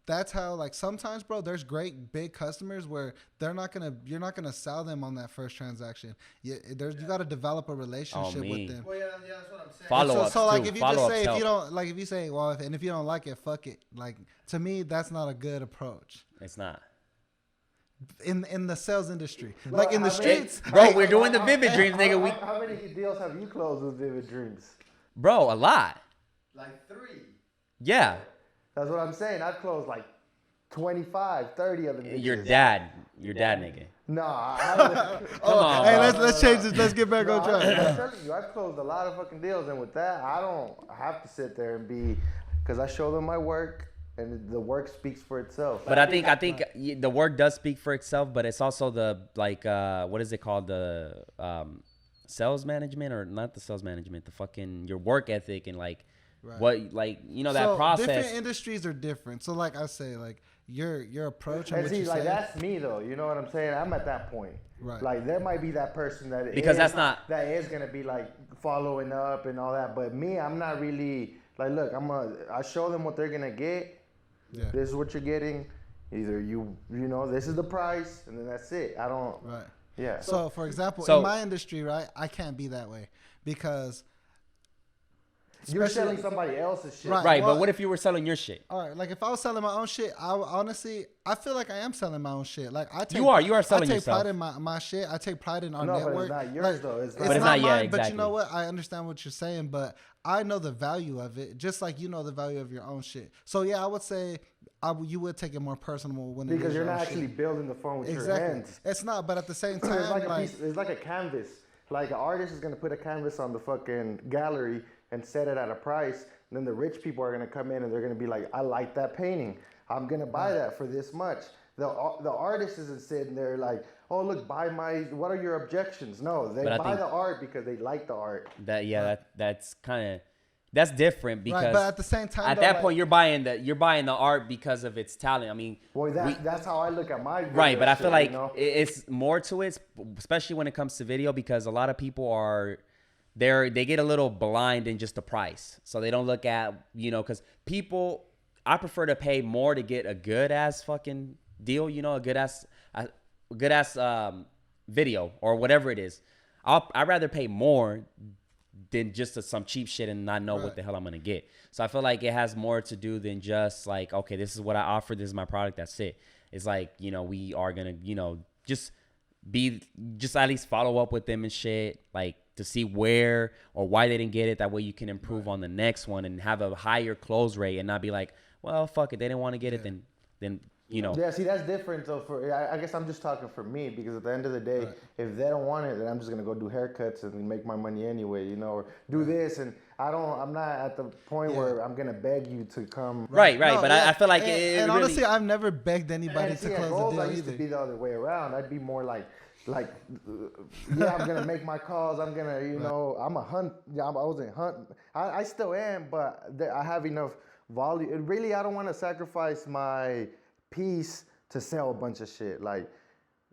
that's how, like, sometimes, bro, there's great big customers where you're not gonna sell them on that first transaction. You got to develop a relationship me. with them. Well, yeah, that's what I'm saying. Follow-ups So like, too. if you just Follow-ups say, help. if you say, well, if you don't like it, fuck it. Like, to me, that's not a good approach It's not. in the sales industry. Like, in the how many- streets, Bro, we're doing the Vivid Dreams, nigga. How many deals have you closed with Vivid Dreams? Bro, a lot. Like 3. Yeah. That's what I'm saying. I've closed like 25, 30 of them. Your bitches. dad, nigga. Nah, I Come on, hey, bro. let's change this. Let's get back on I'm track. telling you, I've closed a lot of fucking deals, and with that, I don't have to sit there and be, because I show them my work, and the work speaks for itself. But I think the work does speak for itself, but it's also the like what is it called, the sales management, or not the sales management, the fucking your work ethic and like what, like, you know, that So process. different industries are different. So like I say, like your approach and And what see, you like say. that's me though. You know what I'm saying? I'm at that point. Right. Like there might be that person that Because is, that's not- that is gonna be like following up and all that. But me, I'm not really like. Look, I show them what they're gonna get. Yeah. This is what you're getting. Either you know, this is the price, and then that's it. I don't. Right. Yeah. So for example, So- in my industry, right, I can't be that way because you're especially- selling somebody else's shit. Right. Right, well- but what if you were selling your shit? all right, like if I was selling my own shit, I feel like I am selling my own shit. Like I take You are selling I take yourself. pride in my shit. I take pride in our No, but it's network. not yours, Like, though. It's it's not- But it's not- yeah, mine. But you know exactly. what? I understand what you're saying, but I know the value of it, just like you know the value of your own shit. So yeah, I would say you would take it more personal when it Because is you're your not own actually shit. building the phone with your Exactly. hands. It's not, but at the same time, It's like like, it's like a canvas. Like an artist is gonna put a canvas on the fucking gallery and set it at a price. And then the rich people are gonna come in and they're gonna be like, I like that painting. I'm gonna buy that for this much. The artist isn't sitting there like, oh look, buy my. What are your objections? No, they But I buy think- the art because they like the art. That's kind of that's different because right, but at the same time, at though, that like- point you're buying the art because of its talent. I mean, Well, that's how I look at my video right, but I shit, feel like you know? it's more to it, especially when it comes to video, because a lot of people they get a little blind in just the price, so they don't look at, you know, because I prefer to pay more to get a good ass fucking deal, you know, a good ass video or whatever it is. I'd rather pay more than just some cheap shit and not know what the hell I'm gonna get. So I feel like it has more to do than just like, okay, this is what I offer, this is my product, that's it. It's like, you know, we are gonna, you know, just at least follow up with them and shit, like to see where or why they didn't get it. That way you can improve on the next one and have a higher close rate and not be like, well, fuck it, they didn't want to get it, then Yeah, see, that's different. So I guess I'm just talking for me because at the end of the day, if they don't want it, then I'm just gonna go do haircuts and make my money anyway, or do this. And I'm not at the point where I'm gonna beg you to come. Right. No, But yeah. I feel like and really, honestly, I've never begged anybody And to see, at close Gold's, a deal I used to either. be the other way around. I'd be more like, yeah, I'm gonna make my calls. I'm gonna, I'm a hunt. Yeah, I wasn't hunting. I still am, but I have enough volume. Really, I don't want to sacrifice my peace to sell a bunch of shit. Like,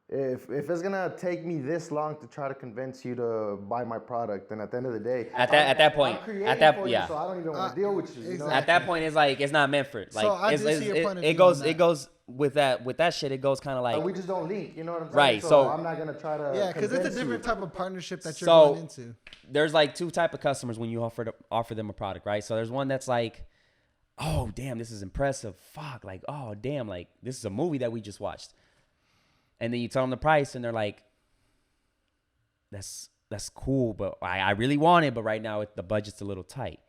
if it's gonna take me this long to try to convince you to buy my product, then at the end of the day, at that point, I'm creating at that for you, yeah. so I don't even want to deal with you. exactly. At that point, it's like it's not meant for it. Like So I do see your point of view on that. It goes with that shit. It goes kind of like We just don't link. You know what I'm saying? Right, So, so- I'm not gonna try to. Yeah, because it's a convince different you. type of partnership that you're So- going into. there's like two type of customers when you offer them a product, right? So there's one that's like, oh damn, this is impressive. Fuck, like oh damn, like this is a movie that we just watched, and then you tell them the price, and they're like, that's cool, but I really want it, but right now the budget's a little tight.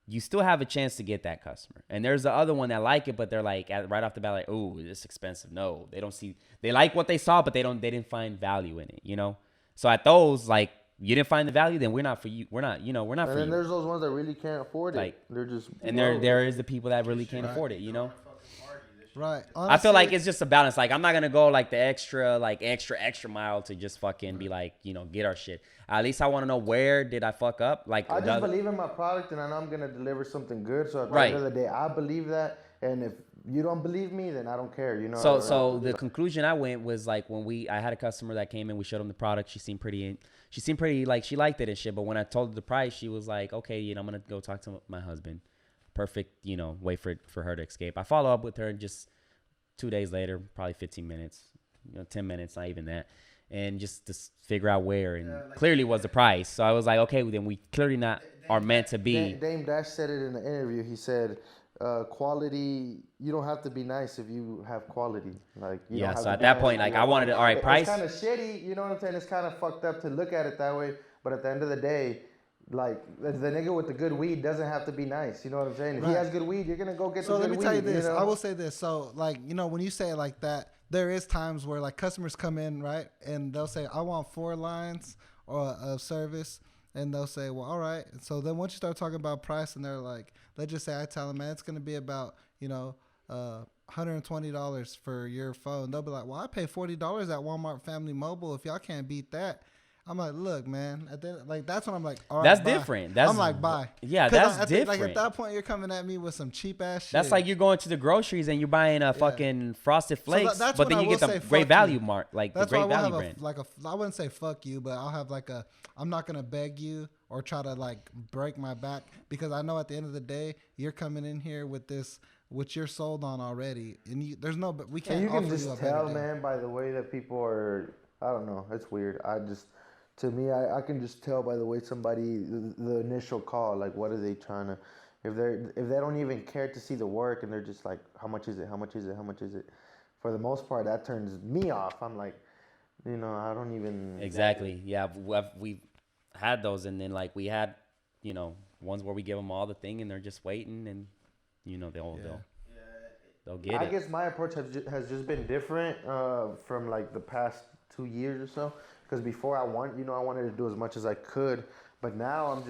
You still have a chance to get that customer. And there's the other one that like it, but they're like right off the bat, like, oh, this is expensive. No, they like what they saw, but they didn't find value in it, So at those, like, you didn't find the value, then we're not for you. We're not And for then you. there's those ones that really can't afford it. Like, they're just And broke. there is the people that really can't afford it, Right. I feel like Honestly, it's just a balance. Like I'm not gonna go like the extra mile to just fucking be like, get our shit. At least I want to know where did I fuck up. Like I just believe in my product, and I know I'm gonna deliver something good. So at the Right. end of the day, I believe that. And if you don't believe me, then I don't care. So the conclusion I went was like when I had a customer that came in, we showed them the product. She seemed pretty like she liked it and shit. But when I told her the price, she was like, okay, I'm gonna go talk to my husband. Perfect, wait for her to escape. I follow up with her just 2 days later, probably 15 minutes, 10 minutes, not even that. And just to figure out where, and clearly was the price. So I was like, okay, well, then we clearly not are meant to be. Dame Dash said it in the interview. He said, quality, you don't have to be nice if you have quality. Like, you don't have So to at be that nice point, if like you I have wanted to, all right, price. It's kind of shitty, you know what I'm saying? It's kind of fucked up to look at it that way. But at the end of the day, like, the nigga with the good weed doesn't have to be nice. You know what I'm saying? If he Right. has good weed, you're going to go get So the let good me weed. tell you this. know? I will say this. So, like, when you say it like that, there is times where, like, customers come in, right? And they'll say, I want 4 lines of service. And they'll say, well, all right. And so then once you start talking about price and they're like, let's just say I tell them, man, it's going to be about, $120 for your phone. They'll be like, well, I pay $40 at Walmart Family Mobile. If y'all can't beat that. I'm like, look, man. That's when I'm like, all right, That's bye. different. I'm like, bye. Yeah, 'Cause that's I think, like, different. at that point, you're coming at me with some cheap ass shit. That's like you're going to the groceries and you're buying a fucking Frosted Flakes, that's but when then I you will get say the great fuck value you. mark, like That's the why great I will value have brand. I wouldn't say fuck you, but I'll have I'm not going to beg you or try to like break my back because I know at the end of the day, you're coming in here with this, which you're sold on already. And we can't And you can offer just you a better tell, deal. man, by the way that people are, I don't know, it's weird. To me, I can just tell by the way the initial call, like, what are they trying to, if they don't even care to see the work and they're just like, how much is it? How much is it? How much is it? For the most part, that turns me off. I'm like, I don't even. Exactly. Yeah, we've had those, and then like we had, ones where we give them all the thing, and they're just waiting, and they'll get it. I guess my approach has just been different from like the past 2 years or so. Because before I wanted to do as much as I could, but now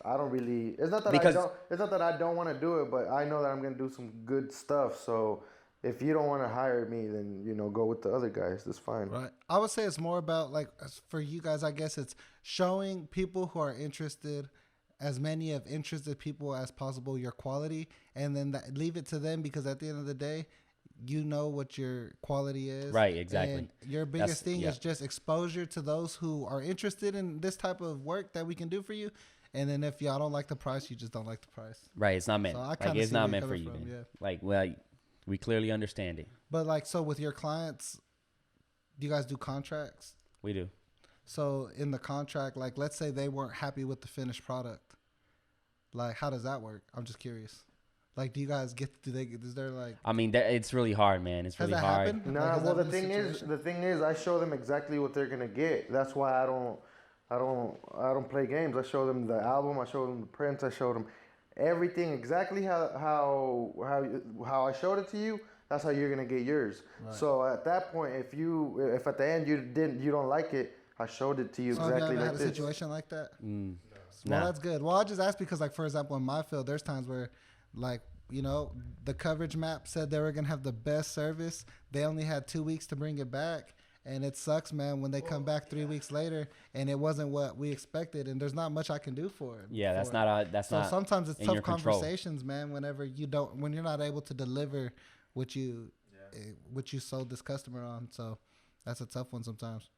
I don't really. It's not that I don't want to do it, but I know that I'm gonna do some good stuff. So if you don't want to hire me, then go with the other guys. That's fine. Right. I would say it's more about like for you guys. I guess it's showing people who are interested, as many of interested people as possible, your quality, and then leave it to them because at the end of the day, you know what your quality is. Right, exactly. And your biggest thing is just exposure to those who are interested in this type of work that we can do for you. And then if y'all don't like the price, you just don't like the price. Right, it's not meant. So I Like kinda it's see not where meant you're for you. coming from, Then. yeah. Like, well, we clearly understand it. But like, so with your clients, do you guys do contracts? We do. So in the contract, like, let's say they weren't happy with the finished product. Like, how does that work? I'm just curious. Like, do you guys is there like... I mean, it's really hard, man. It's Has really that hard. happened? No, Like, has well, that the been a thing situation? is, I show them exactly what they're gonna get. That's why I don't play games. I show them the album. I show them the prints. I show them everything exactly how I showed it to you. that's how you're gonna get yours. Right. So at that point, if at the end you don't like it, I showed it to you So have you exactly ever like had a this. situation like that? Nah. Well, that's good. Well, I just asked because, like, for example, in my field, there's times where, like, you know, the coverage map said they were gonna have the best service. They only had 2 weeks to bring it back, and it sucks, man, when they come back 3 weeks later and it wasn't what we expected, and there's not much I can do for it. Yeah, that's for it. not that's So not. sometimes it's in tough your control. conversations, man. When you're not able to deliver what you sold this customer on. So that's a tough one sometimes.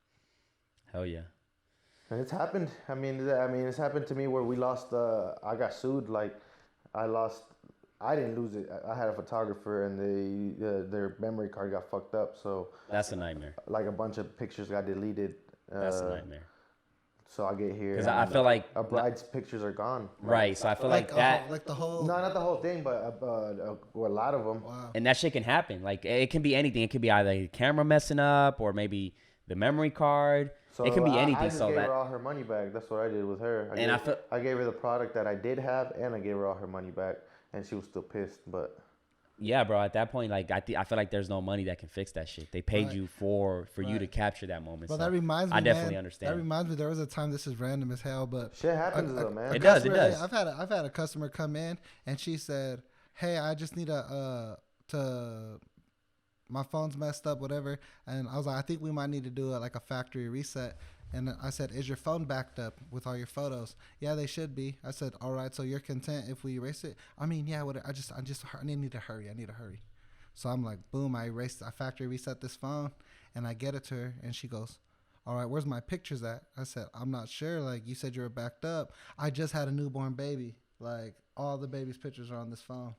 Hell yeah. And it's happened. I mean, it's happened to me where we lost. I got sued. Like, I lost. I didn't lose it. I had a photographer, and their memory card got fucked up. So That's a nightmare. like a bunch of pictures got deleted. That's a nightmare. So I get here. 'Cause I feel like a bride's pictures are gone. Right. So I feel like that. Like the whole. No, not the whole thing, but a lot of them. Wow. And that shit can happen. Like it can be anything. It could be either the camera messing up or maybe the memory card. So it can be anything. I just So gave that her all her money back. That's what I did with her. I gave her the product that I did have, and I gave her all her money back, and she was still pissed. But yeah, bro. At that point, like I feel like there's no money that can fix that shit. They paid Right. you for you to Right. capture that moment. Well, so that reminds me, I definitely man, understand. That reminds me, there was a time, this is random as hell, but shit happens though, man. It does, it customer- does. I've had a customer come in and she said, "Hey, I just need my phone's messed up, whatever." And I was like, "I think we might need to do like a factory reset." And I said, "Is your phone backed up with all your photos?" "Yeah, they should be." I said, "All right, so you're content if we erase it?" "I mean, yeah, I need to hurry. I need to hurry." So I'm like, boom, I factory reset this phone, and I get it to her, and she goes, "All right, where's my pictures at?" I said, "I'm not sure. Like, you said you were backed up. I just had a newborn baby. Like, all the baby's pictures are on this phone."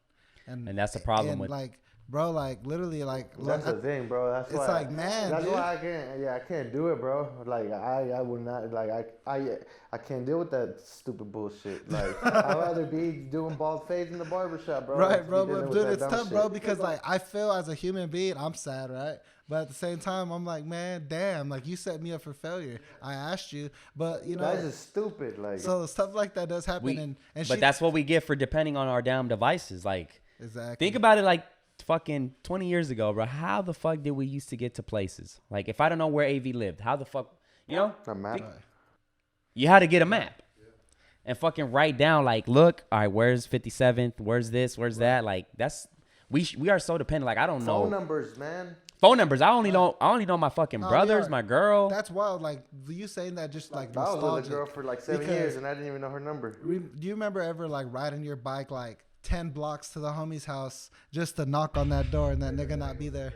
And that's the problem and with like, bro, like literally, like That's the thing, bro. That's it's why. like, man, That's dude. why I can't do it, bro. Like I would not. Like I can't deal with that stupid bullshit. Like I'd rather be doing bald fades in the barbershop, bro. Right, than bro, be dealing but with dude, that it's dumb tough, shit. bro, because like I feel as a human being, I'm sad, right? But at the same time, I'm like, man, damn, like you set me up for failure. I asked you, but you know, That's just stupid. Like so stuff like that does happen, and but that's what we get for depending on our damn devices. Like exactly. think about it, like fucking 20 years ago, bro. How the fuck did we used to get to places? Like if I don't know where AV lived, how the fuck, you know? a map. You had to get a map and fucking write down like, look, all right, where's 57th? Where's this? Where's that? Like that's we are so dependent. Like I don't know Phone numbers, man. phone numbers. I only know my fucking No, brothers, yeah. my girl. That's wild. Like you saying that, just like I was with a nostalgic. girl for like 7 Because- years, and I didn't even know her number. Do you remember ever like riding your bike like 10 blocks to the homie's house just to knock on that door and that nigga not be there?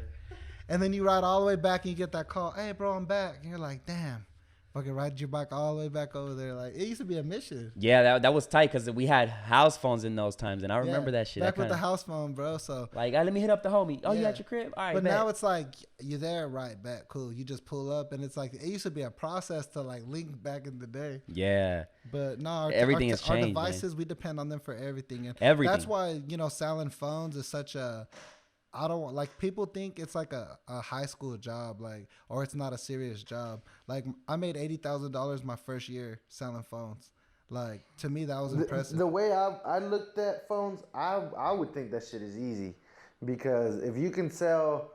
And then you ride all the way back and you get that call, "Hey, bro, I'm back." And you're like, damn. Fucking ride your bike all the way back over there. Like, it used to be a mission. Yeah, that was tight because we had house phones in those times, and I remember Yeah, that shit. Back That with the kinda- house phone, bro. So, like, let me hit up the homie. Oh, you Yeah. at your crib? All right, but bet. now it's like, you're there, right, bet, cool. You just pull up, and it's like, it used to be a process to like link back in the day. Yeah. But no, Everything has our changed, man. devices, we depend on them for everything. And Everything. That's why, selling phones is such a, I don't want, like, people think it's like a high school job, like, or it's not a serious job. Like, I made $80,000 my first year selling phones. Like, to me, that was impressive. The way I looked at phones, I would think that shit is easy, because if you can sell.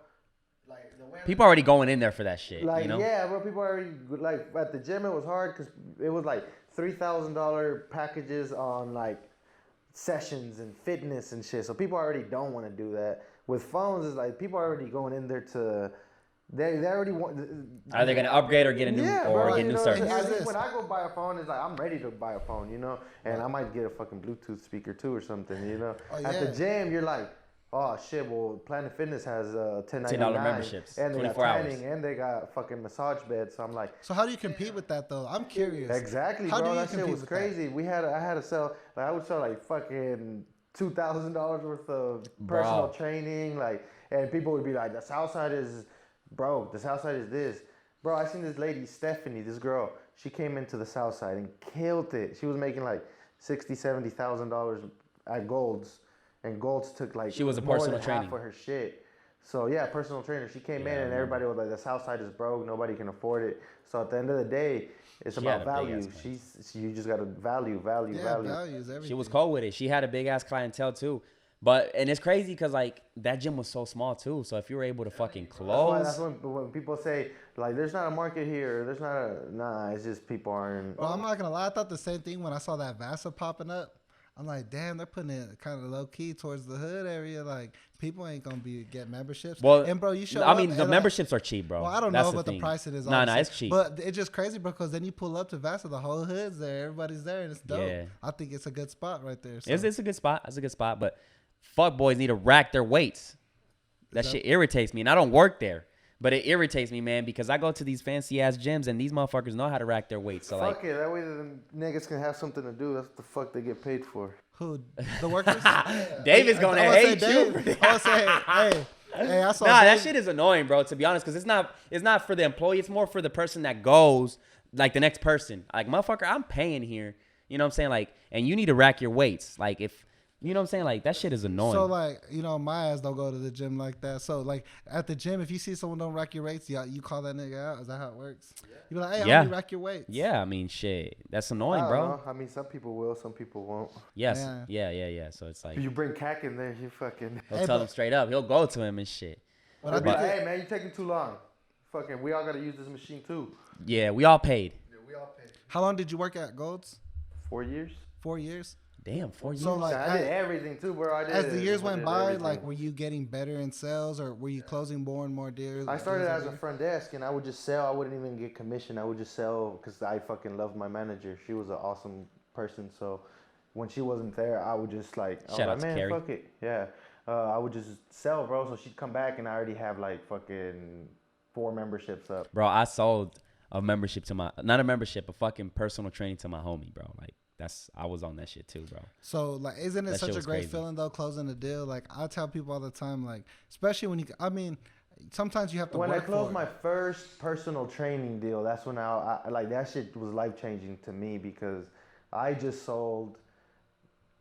Like, the way People already going in there for that shit, Like, you know? yeah, bro, people already, like, at the gym, it was hard because it was like $3,000 packages on like sessions and fitness and shit. So people already don't want to do that. With phones, it's like people are already going in there to, they already want. Are they gonna upgrade or get a new bro, get new know, service? I think when I go buy a phone, it's like I'm ready to buy a phone, and I might get a fucking Bluetooth speaker too or something, Oh, At the yeah. gym, you're like, oh shit, well, Planet Fitness has $10.99 memberships, and they got 24 hours. tanning, and they got fucking massage beds. So I'm like, So how do you compete with that, though? I'm curious. exactly, How bro. do you That shit compete was with that? crazy. I had to sell, like, I would sell like fucking $2,000 worth of Bro. personal training, like, and people would be like, the South Side is, bro, the South Side is this. Bro, I seen this lady, Stephanie, this girl, she came into the South Side and killed it. She was making like $60,000, $70,000 at Gold's, and Gold's took like She was a more personal than trainer. half of her shit. So yeah, personal trainer. She came Yeah, I in and remember. everybody was like, the South Side is broke, nobody can afford it. So at the end of the day, it's She about had a big value. ass place. You just got to value. Yeah, values, everything. She was cold with it. She had a big ass clientele too. But and it's crazy because like that gym was so small too. So if you were able to fucking That's why. close, That's when people say like, "There's not a market here." There's not a nah. It's just people aren't. Bro, I'm not gonna lie. I thought the same thing when I saw that Vasa popping up. I'm like, damn, they're putting it kind of low key towards the hood area. Like, people ain't gonna get memberships. well, And bro, you show I up mean the and, like, memberships are cheap, bro. well, I don't That's know what the thing. price it is. Nah, obviously. it's cheap. But it's just crazy, bro, because then you pull up to Vasa, the whole hood's there, everybody's there, and it's dope. Yeah. I think it's a good spot right there. So. It's a good spot. It's a good spot. But fuck boys need to rack their weights. That shit irritates me, and I don't work there. But it irritates me, man, because I go to these fancy ass gyms and these motherfuckers know how to rack their weights. So Fuck it. That way the niggas can have something to do. That's what the fuck they get paid for. Who? The workers? David's gonna hate you. I was saying, hey, I saw Nah, that Dave- shit is annoying, bro. To be honest, because it's not for the employee. It's more for the person that goes, like the next person. Like motherfucker, I'm paying here. You know what I'm saying? Like, and you need to rack your weights. Like if. You know what I'm saying? Like, that shit is annoying. So, like, you know, my ass don't go to the gym like that. So, like, at the gym, if you see someone don't rack your weights, you call that nigga out? Is that how it works? You be like, hey, how do you rack your weights? Yeah, I mean, shit. That's annoying, I don't bro. know. I mean, some people will, some people won't. Yes. Yeah. So it's like, If you bring cack in there, you fucking. he'll tell him straight up. He'll go to him and shit. But He'll I be think like, hey, man, you taking too long. Fucking, we all got to use this machine too. Yeah, we all paid. Yeah, we all paid. how long did you work at Gold's? 4 years. 4 years? Damn, 4 years. So, like, I did everything too, bro. as the years went by, everything. like, were you getting better in sales or were you closing more and more deals? I started as a front desk and I would just sell. I wouldn't even get commission. I would just sell because I fucking loved my manager. She was an awesome person. So when she wasn't there, I would just like, I was Shout out like, to man, Carrie. fuck it. Yeah. I would just sell, bro. So she'd come back and I already have like fucking 4 memberships up. Bro, I sold a membership to not a membership, a fucking personal training to my homie, bro. Like, I was on that shit too, bro. So, like, isn't it That such shit a was great crazy. feeling, though, closing a deal? Like, I tell people all the time, like, especially when I mean, sometimes you have to When I work closed for my it. first personal training deal, that's when I like that shit was life changing to me because I just sold,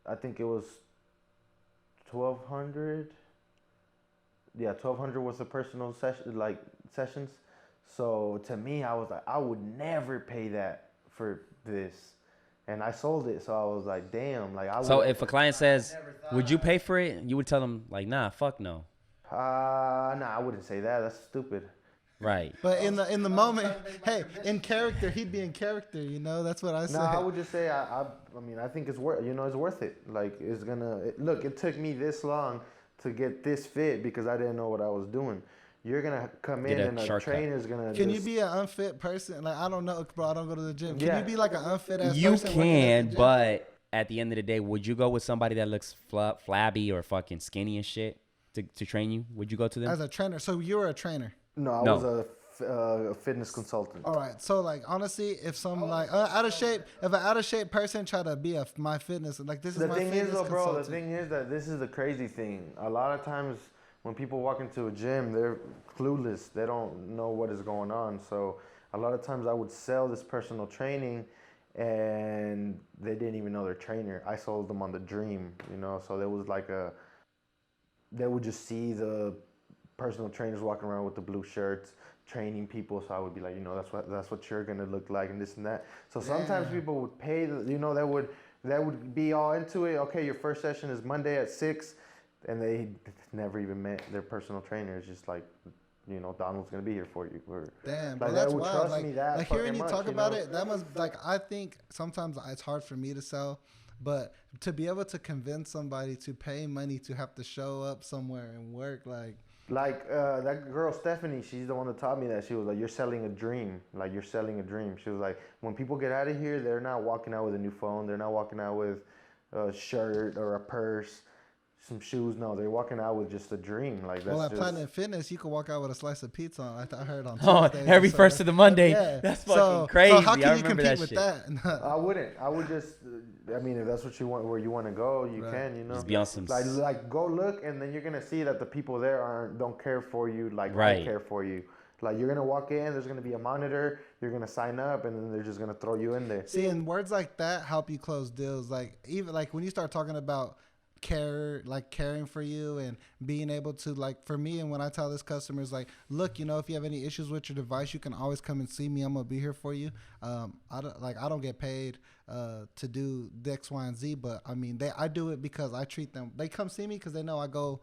I think it was 1,200. Yeah, 1,200 was the personal sessions. So to me, I was like, I would never pay that for this, and I sold it. So I was like, damn, like I. So would, if a client says, would you pay for it? You would tell them, like, nah, fuck no. nah, I wouldn't say that. That's stupid. Right. But in the moment, hey, in character, he'd be in character, you know? That's what I say. No, I would just say I mean I think it's worth it's worth it. Like it's gonna look. It took me this long to get this fit because I didn't know what I was doing. You're gonna come in and a shortcut. trainer's gonna. Can you be an unfit person? Like, I don't know, bro. I don't go to the gym. Can Yeah. you be like an unfit ass You person? working at can, the gym? but at the end of the day, would you go with somebody that looks flabby or fucking skinny and shit to train you? Would you go to them? As a trainer. So you were a trainer. No, I No. was a fitness consultant. All right. So, like, honestly, if some, like, out of shape, if an out of shape person try to be my fitness, like, this is The my thing fitness is, though, bro. The consultant. thing is that this is the crazy thing. A lot of times when people walk into a gym, they're clueless. They don't know what is going on. So a lot of times I would sell this personal training, and they didn't even know their trainer. I sold them on the dream, you know. So there was like they would just see the personal trainers walking around with the blue shirts training people, so I would be like, you know, that's what you're gonna look like and this and that. So sometimes people would pay that would be all into it. Okay, your first session is Monday at 6, and they never even met their personal trainer. It's just like, you know, Donald's gonna be here for you. Or, Damn, like, bro, they that's would wild. trust Like, me that like hearing fucking you much, talk you about know? it, that must, like, I think sometimes it's hard for me to sell, but to be able to convince somebody to pay money to have to show up somewhere and work, Like that girl Stephanie, she's the one that taught me that. She was like, "You're selling a dream. Like you're selling a dream." She was like, "When people get out of here, they're not walking out with a new phone. They're not walking out with a shirt or a purse, some shoes. No, they're walking out with just a dream. Like that's well, at just." Planet Fitness, you could walk out with a slice of pizza on. I heard on Oh, Tuesdays every or something. first of the Monday. Yeah. That's So- fucking crazy. So how I can you remember compete that with shit. that? I wouldn't. I would just. I mean, if that's what you want, where you want to go, you Right. can. You know, Just be on some like go look, and then you're gonna see that the people there don't care for you like Right. I care for you. Like you're gonna walk in, there's gonna be a monitor, you're gonna sign up, and then they're just gonna throw you in there. See, and words like that help you close deals. Like, even like when you start talking about caring for you and being able to, like, for me, and when I tell this customers, like, look, if you have any issues with your device, you can always come and see me. I'm gonna be here for you. I don't get paid to do the X, Y, and Z, but I mean, I do it because I treat them. They come see me because they know I go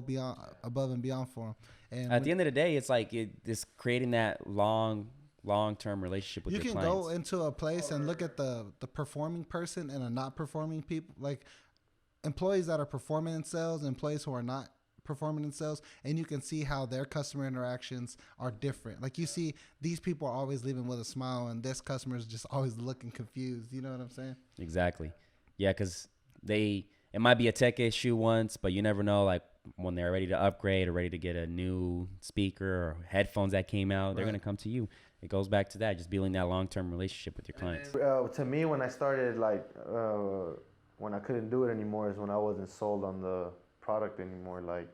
beyond, above and beyond for them. And At the end of the day, it's like it's creating that long-term relationship with you your can clients. go into a place and look at the performing person and a not performing people, like employees that are performing in sales, employees who are not performing in sales, and you can see how their customer interactions are different. Like, you see these people are always leaving with a smile, and this customer is just always looking confused. You know what I'm saying? Exactly. Yeah, because it might be a tech issue once, but you never know, like, when they're ready to upgrade or ready to get a new speaker or headphones that came out, they're going to come to you. It goes back to that, just building that long-term relationship with your clients. To me, when I started, when I couldn't do it anymore, is when I wasn't sold on the product anymore. Like,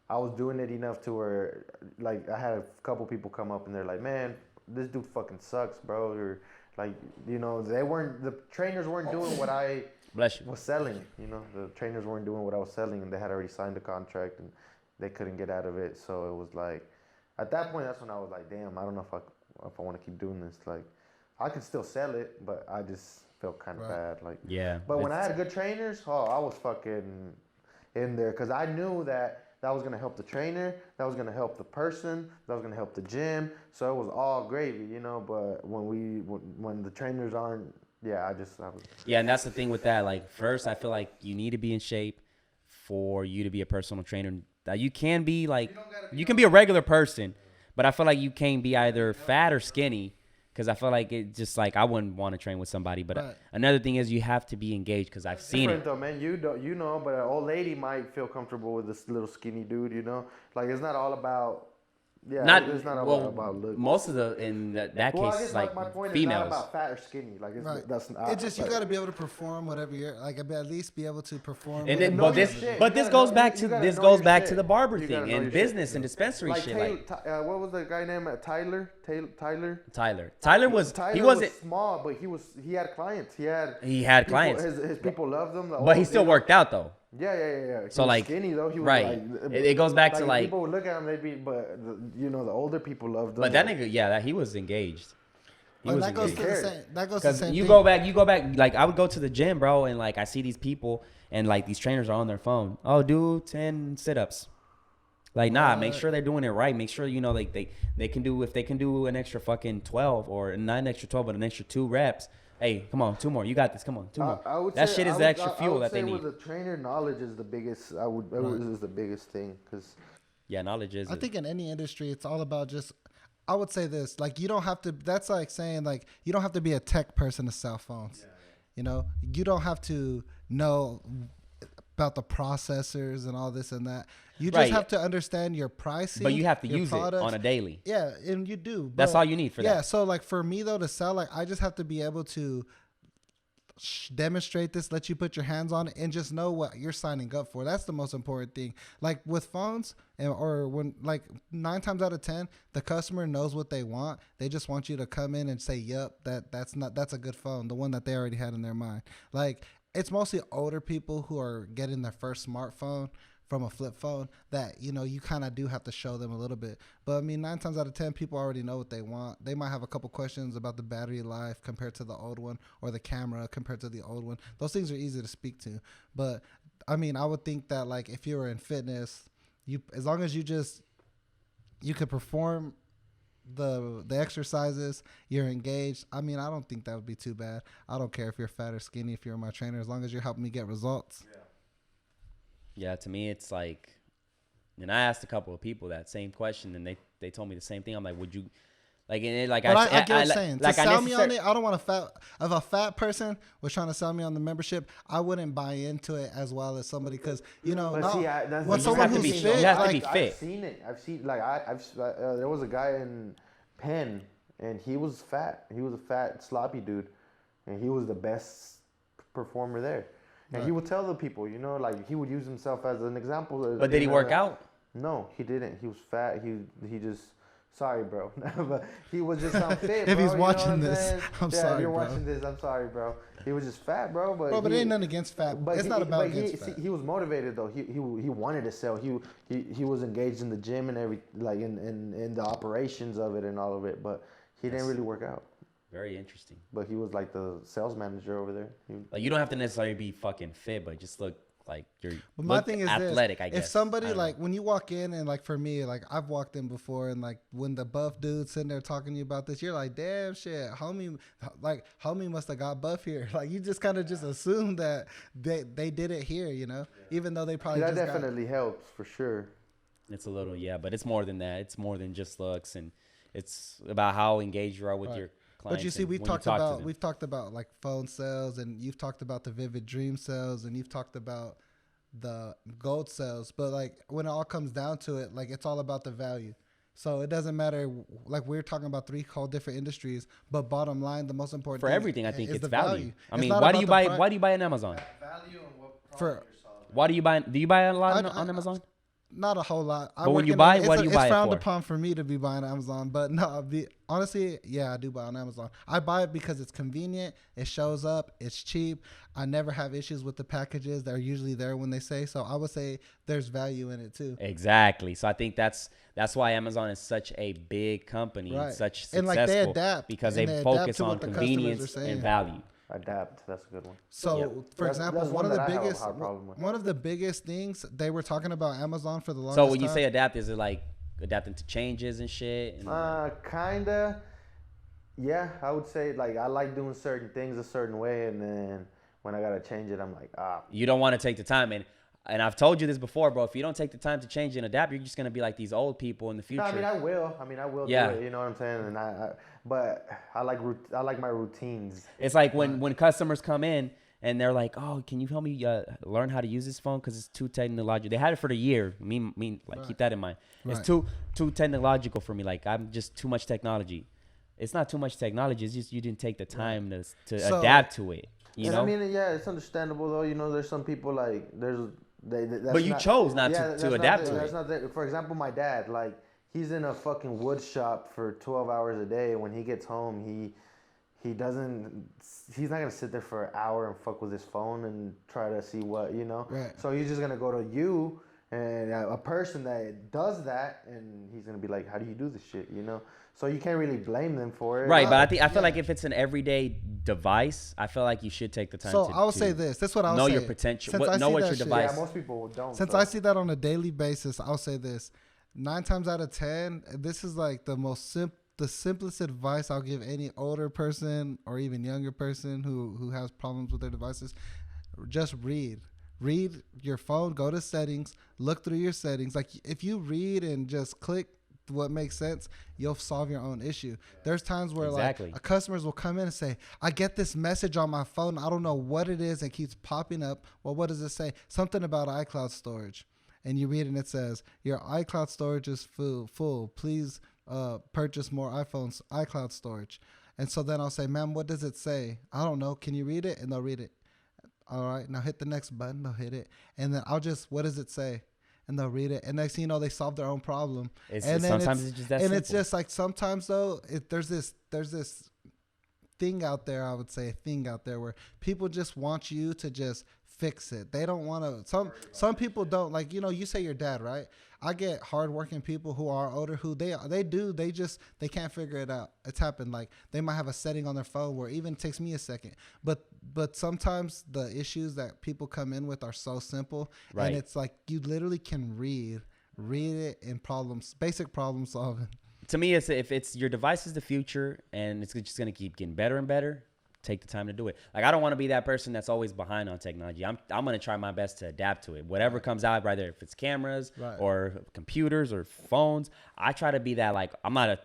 I was doing it enough to where, like, I had a couple people come up and they're like, man, this dude fucking sucks, bro. Or, like, the trainers weren't doing what I Bless you. was selling. The trainers weren't doing what I was selling, and they had already signed a contract and they couldn't get out of it. So it was like, at that point, that's when I was like, damn, I don't know if I want to keep doing this. Like, I could still sell it, but I just felt kind of bad. Like, Yeah. But when I had good trainers, I was fucking in there, because I knew that was going to help the trainer, that was going to help the person, that was going to help the gym. So it was all gravy, But when the trainers aren't, I was. Yeah, and that's the thing with that. Like, first, I feel like you need to be in shape for you to be a personal trainer. That you can be like, you can be a regular person, but I feel like you can't be either fat or skinny, because I feel like it just, like, I wouldn't want to train with somebody. But another thing is you have to be engaged, because I've seen it. Though, man. But an old lady might feel comfortable with this little skinny dude. Like, it's not all about. Yeah, it's not all about look. Most of that I case, guess like, my point females. is not about fat or skinny. Like, that's not. It's just, you got to be able to perform whatever you're like. At least be able to perform. And then, know but your this, shit. but You this gotta goes know- back you to gotta this know goes your back shit. to the barber You gotta thing know and your business shit. and dispensary Like, shit. Like what was the guy named Tyler? Tyler was Tyler he wasn't. was small, but he had clients. He had People, clients. His people loved him. But he still worked out though. Yeah. He So, was like, skinny though. He was right. Like, It goes back to, like, people would look at him, they'd be, but the older people loved him. But that nigga, he was engaged. He But was that goes to engaged. the same. That goes to the Because same. you thing. go back. Like, I would go to the gym, bro, and, like, I see these people, and, like, these trainers are on their phone. Oh, do 10 sit-ups. Like, nah, make sure they're doing it right. Make sure, like, they can do, if they can do an extra fucking 12, or not an extra 12, but an extra 2 reps. Hey, come on, 2 more. You got this. Come on, 2 more. That shit is the extra fuel that they need. With the trainer, knowledge is the biggest. Is the biggest thing, because. Yeah, knowledge is. I think in any industry, it's all about just. I would say this, like, you don't have to. That's like saying, like, you don't have to be a tech person to sell phones. You don't have to know about the processors and all this and that. You just have to understand your pricing. But you have to your use products. it on a daily. Yeah, and you do. That's all you need for that. Yeah, so, like, for me though, to sell, like, I just have to be able to demonstrate this, let you put your hands on it, and just know what you're signing up for. That's the most important thing. Like with phones, or when, like, 9 times out of 10, the customer knows what they want. They just want you to come in and say, "Yep, that's a good phone," the one that they already had in their mind. Like, it's mostly older people who are getting their first smartphone from a flip phone that, you kind of do have to show them a little bit. But I mean, 9 times out of 10, people already know what they want. They might have a couple questions about the battery life compared to the old one, or the camera compared to the old one. Those things are easy to speak to. But I mean, I would think that, like, if you were in fitness, as long as you could perform the exercises, you're engaged. I mean, I don't think that would be too bad. I don't care if you're fat or skinny, if you're my trainer, as long as you're helping me get results. Yeah, to me, it's like, and I asked a couple of people that same question, and they told me the same thing. I'm like, would you, like, and it, like, but I get what you're saying. Like, to sell me on it, I don't want if a fat person was trying to sell me on the membership, I wouldn't buy into it as well as somebody, because, But see, that's when you someone have to who's be- fit, you have to like, be fit. I've seen it. I've seen, like, there was a guy in Penn, and he was fat. He was a fat, sloppy dude, and he was the best performer there. And he would tell the people, like, he would use himself as an example. But did he work out? No, he didn't. He was fat. He just Sorry, bro. But he was just unfit, If bro. he's You know watching what this, saying? I'm yeah, sorry, if you're bro. watching this, I'm sorry, bro. He was just fat, bro. Bro, but it ain't nothing against fat. It's not about against fat. He was motivated though. He wanted to sell. He was engaged in the gym and every like in the operations of it and all of it. But he didn't really work out. Very interesting. But he was like the sales manager over there. Like you don't have to necessarily be fucking fit, but just look like you're But my look thing is athletic, this. I guess. If somebody I don't like know. when you walk in and like for me, like I've walked in before and like when the buff dude's sitting there talking to you about this, you're like, damn shit, homie must have got buff here. Like you just kind of just assume that they did it here, you know, even though they probably that just definitely helps for sure. It's a little, yeah, but it's more than that. It's more than just looks, and it's about how engaged you are with Right. your clients. But you see, and we've when you talked talk to about them. like phone sales, and you've talked about the vivid dream sales, and you've talked about the gold sales. But like when it all comes down to it, like it's all about the value. So it doesn't matter. Like we're talking about three whole different industries, but bottom line, the most important For thing everything, I think is it's the value. I It's mean, not why about do you the buy? pri- Why do you buy on Amazon? Value and what For- problem you're solving. Why do you buy? Do you buy a lot I- on Amazon? Not a whole lot. But when you buy, what do you buy it It's frowned for? upon for me to be buying Amazon, but no, honestly, yeah, I do buy on Amazon. I buy it because it's convenient. It shows up. It's cheap. I never have issues with the packages. They're usually there when they say. So I would say there's value in it too. Exactly. So I think that's why Amazon is such a big company, Right. such And, successful, like, they adapt, because and they they adapt focus to on what the customers are convenience saying. and value. Adapt. That's a good one. So, Yep. for example, that's one of one the that I have a biggest hard problem with. one of the biggest things they were talking about Amazon for the longest So when you time. say adapt, is it like adapting to changes and shit? And Kinda. Yeah, I would say like I like doing certain things a certain way, and then when I gotta change it, I'm like, you don't want to take the time, and I've told you this before, bro. If you don't take the time to change and adapt, you're just gonna be like these old people in the future. No, I mean, I will. Yeah. do it. You know what I'm saying? And but I like my routines. It's like when customers come in and they're like, "Oh, can you help me learn how to use this phone? Because it's too technological." They had it for the year. Keep that in mind. Right. It's too technological for me. Like I'm just too much technology. It's not too much technology. It's just you didn't take the time to So- adapt to it. You And know. I mean, yeah, it's understandable though. You know, there's some people like that's But you chose not to that's adapt to that's it. not the, for example, my dad, like he's in a fucking wood shop for 12 hours a day. When he gets home, he's not gonna sit there for an hour and fuck with his phone and try to see what, you know. Right. So he's just gonna go to you and a person that does that, and he's gonna be like, "How do you do this shit?" You know. So you can't really blame them for it. Right, but I feel yeah. like if it's an everyday device, I feel like you should take the time. So to, I would to say this. That's what I would know say. your potential. Since I Know see what that your shit- device. Yeah, most people don't. Since though. I see that on a daily basis, I'll say this: 9 times out of 10, this is like the simplest advice I'll give any older person or even younger person who has problems with their devices. Just read your phone. Go to settings. Look through your settings. Like if you read and just click what makes sense, you'll solve your own issue. There's times where Exactly. like customers will come in and say, I get this message on my phone. I don't know what it is. It keeps popping up. Well, what does it say? Something about iCloud storage. And you read it and it says, your iCloud storage is full. Please purchase more iCloud storage. And so then I'll say, ma'am, what does it say? I don't know. Can you read it? And they'll read it. All right, now hit the next button. They'll hit it. And then what does it say? And they'll read it. And next thing you know, they solve their own problem. Sometimes it's just that And simple. it's just like sometimes though, there's this thing out there, I would say a thing out there where people just want you to just fix it. They don't want to, some people don't, like, you know, you say your dad, right? I get hardworking people who are older who they can't figure it out. It's happened. Like they might have a setting on their phone where it even takes me a second. But sometimes the issues that people come in with are so simple. Right. And it's like you literally can read it in basic problem solving. To me, if it's your device is the future and it's just gonna keep getting better and better, take the time to do it. Like I don't want to be that person that's always behind on technology. I'm gonna try my best to adapt to it. Whatever comes out, whether if it's cameras or computers or phones, I try to be that. Like I'm not an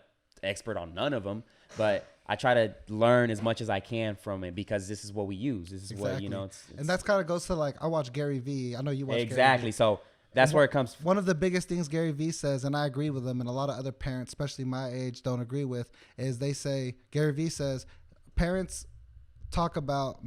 expert on none of them, but I try to learn as much as I can from it because this is what we use. This is what, you know. It's and that's kind of goes to like I watch Gary Vee. I know you watch exactly. Gary Vee. So that's where it comes. One of the biggest things Gary Vee says, and I agree with him, and a lot of other parents, especially my age, don't agree with, is Gary Vee says, parents talk about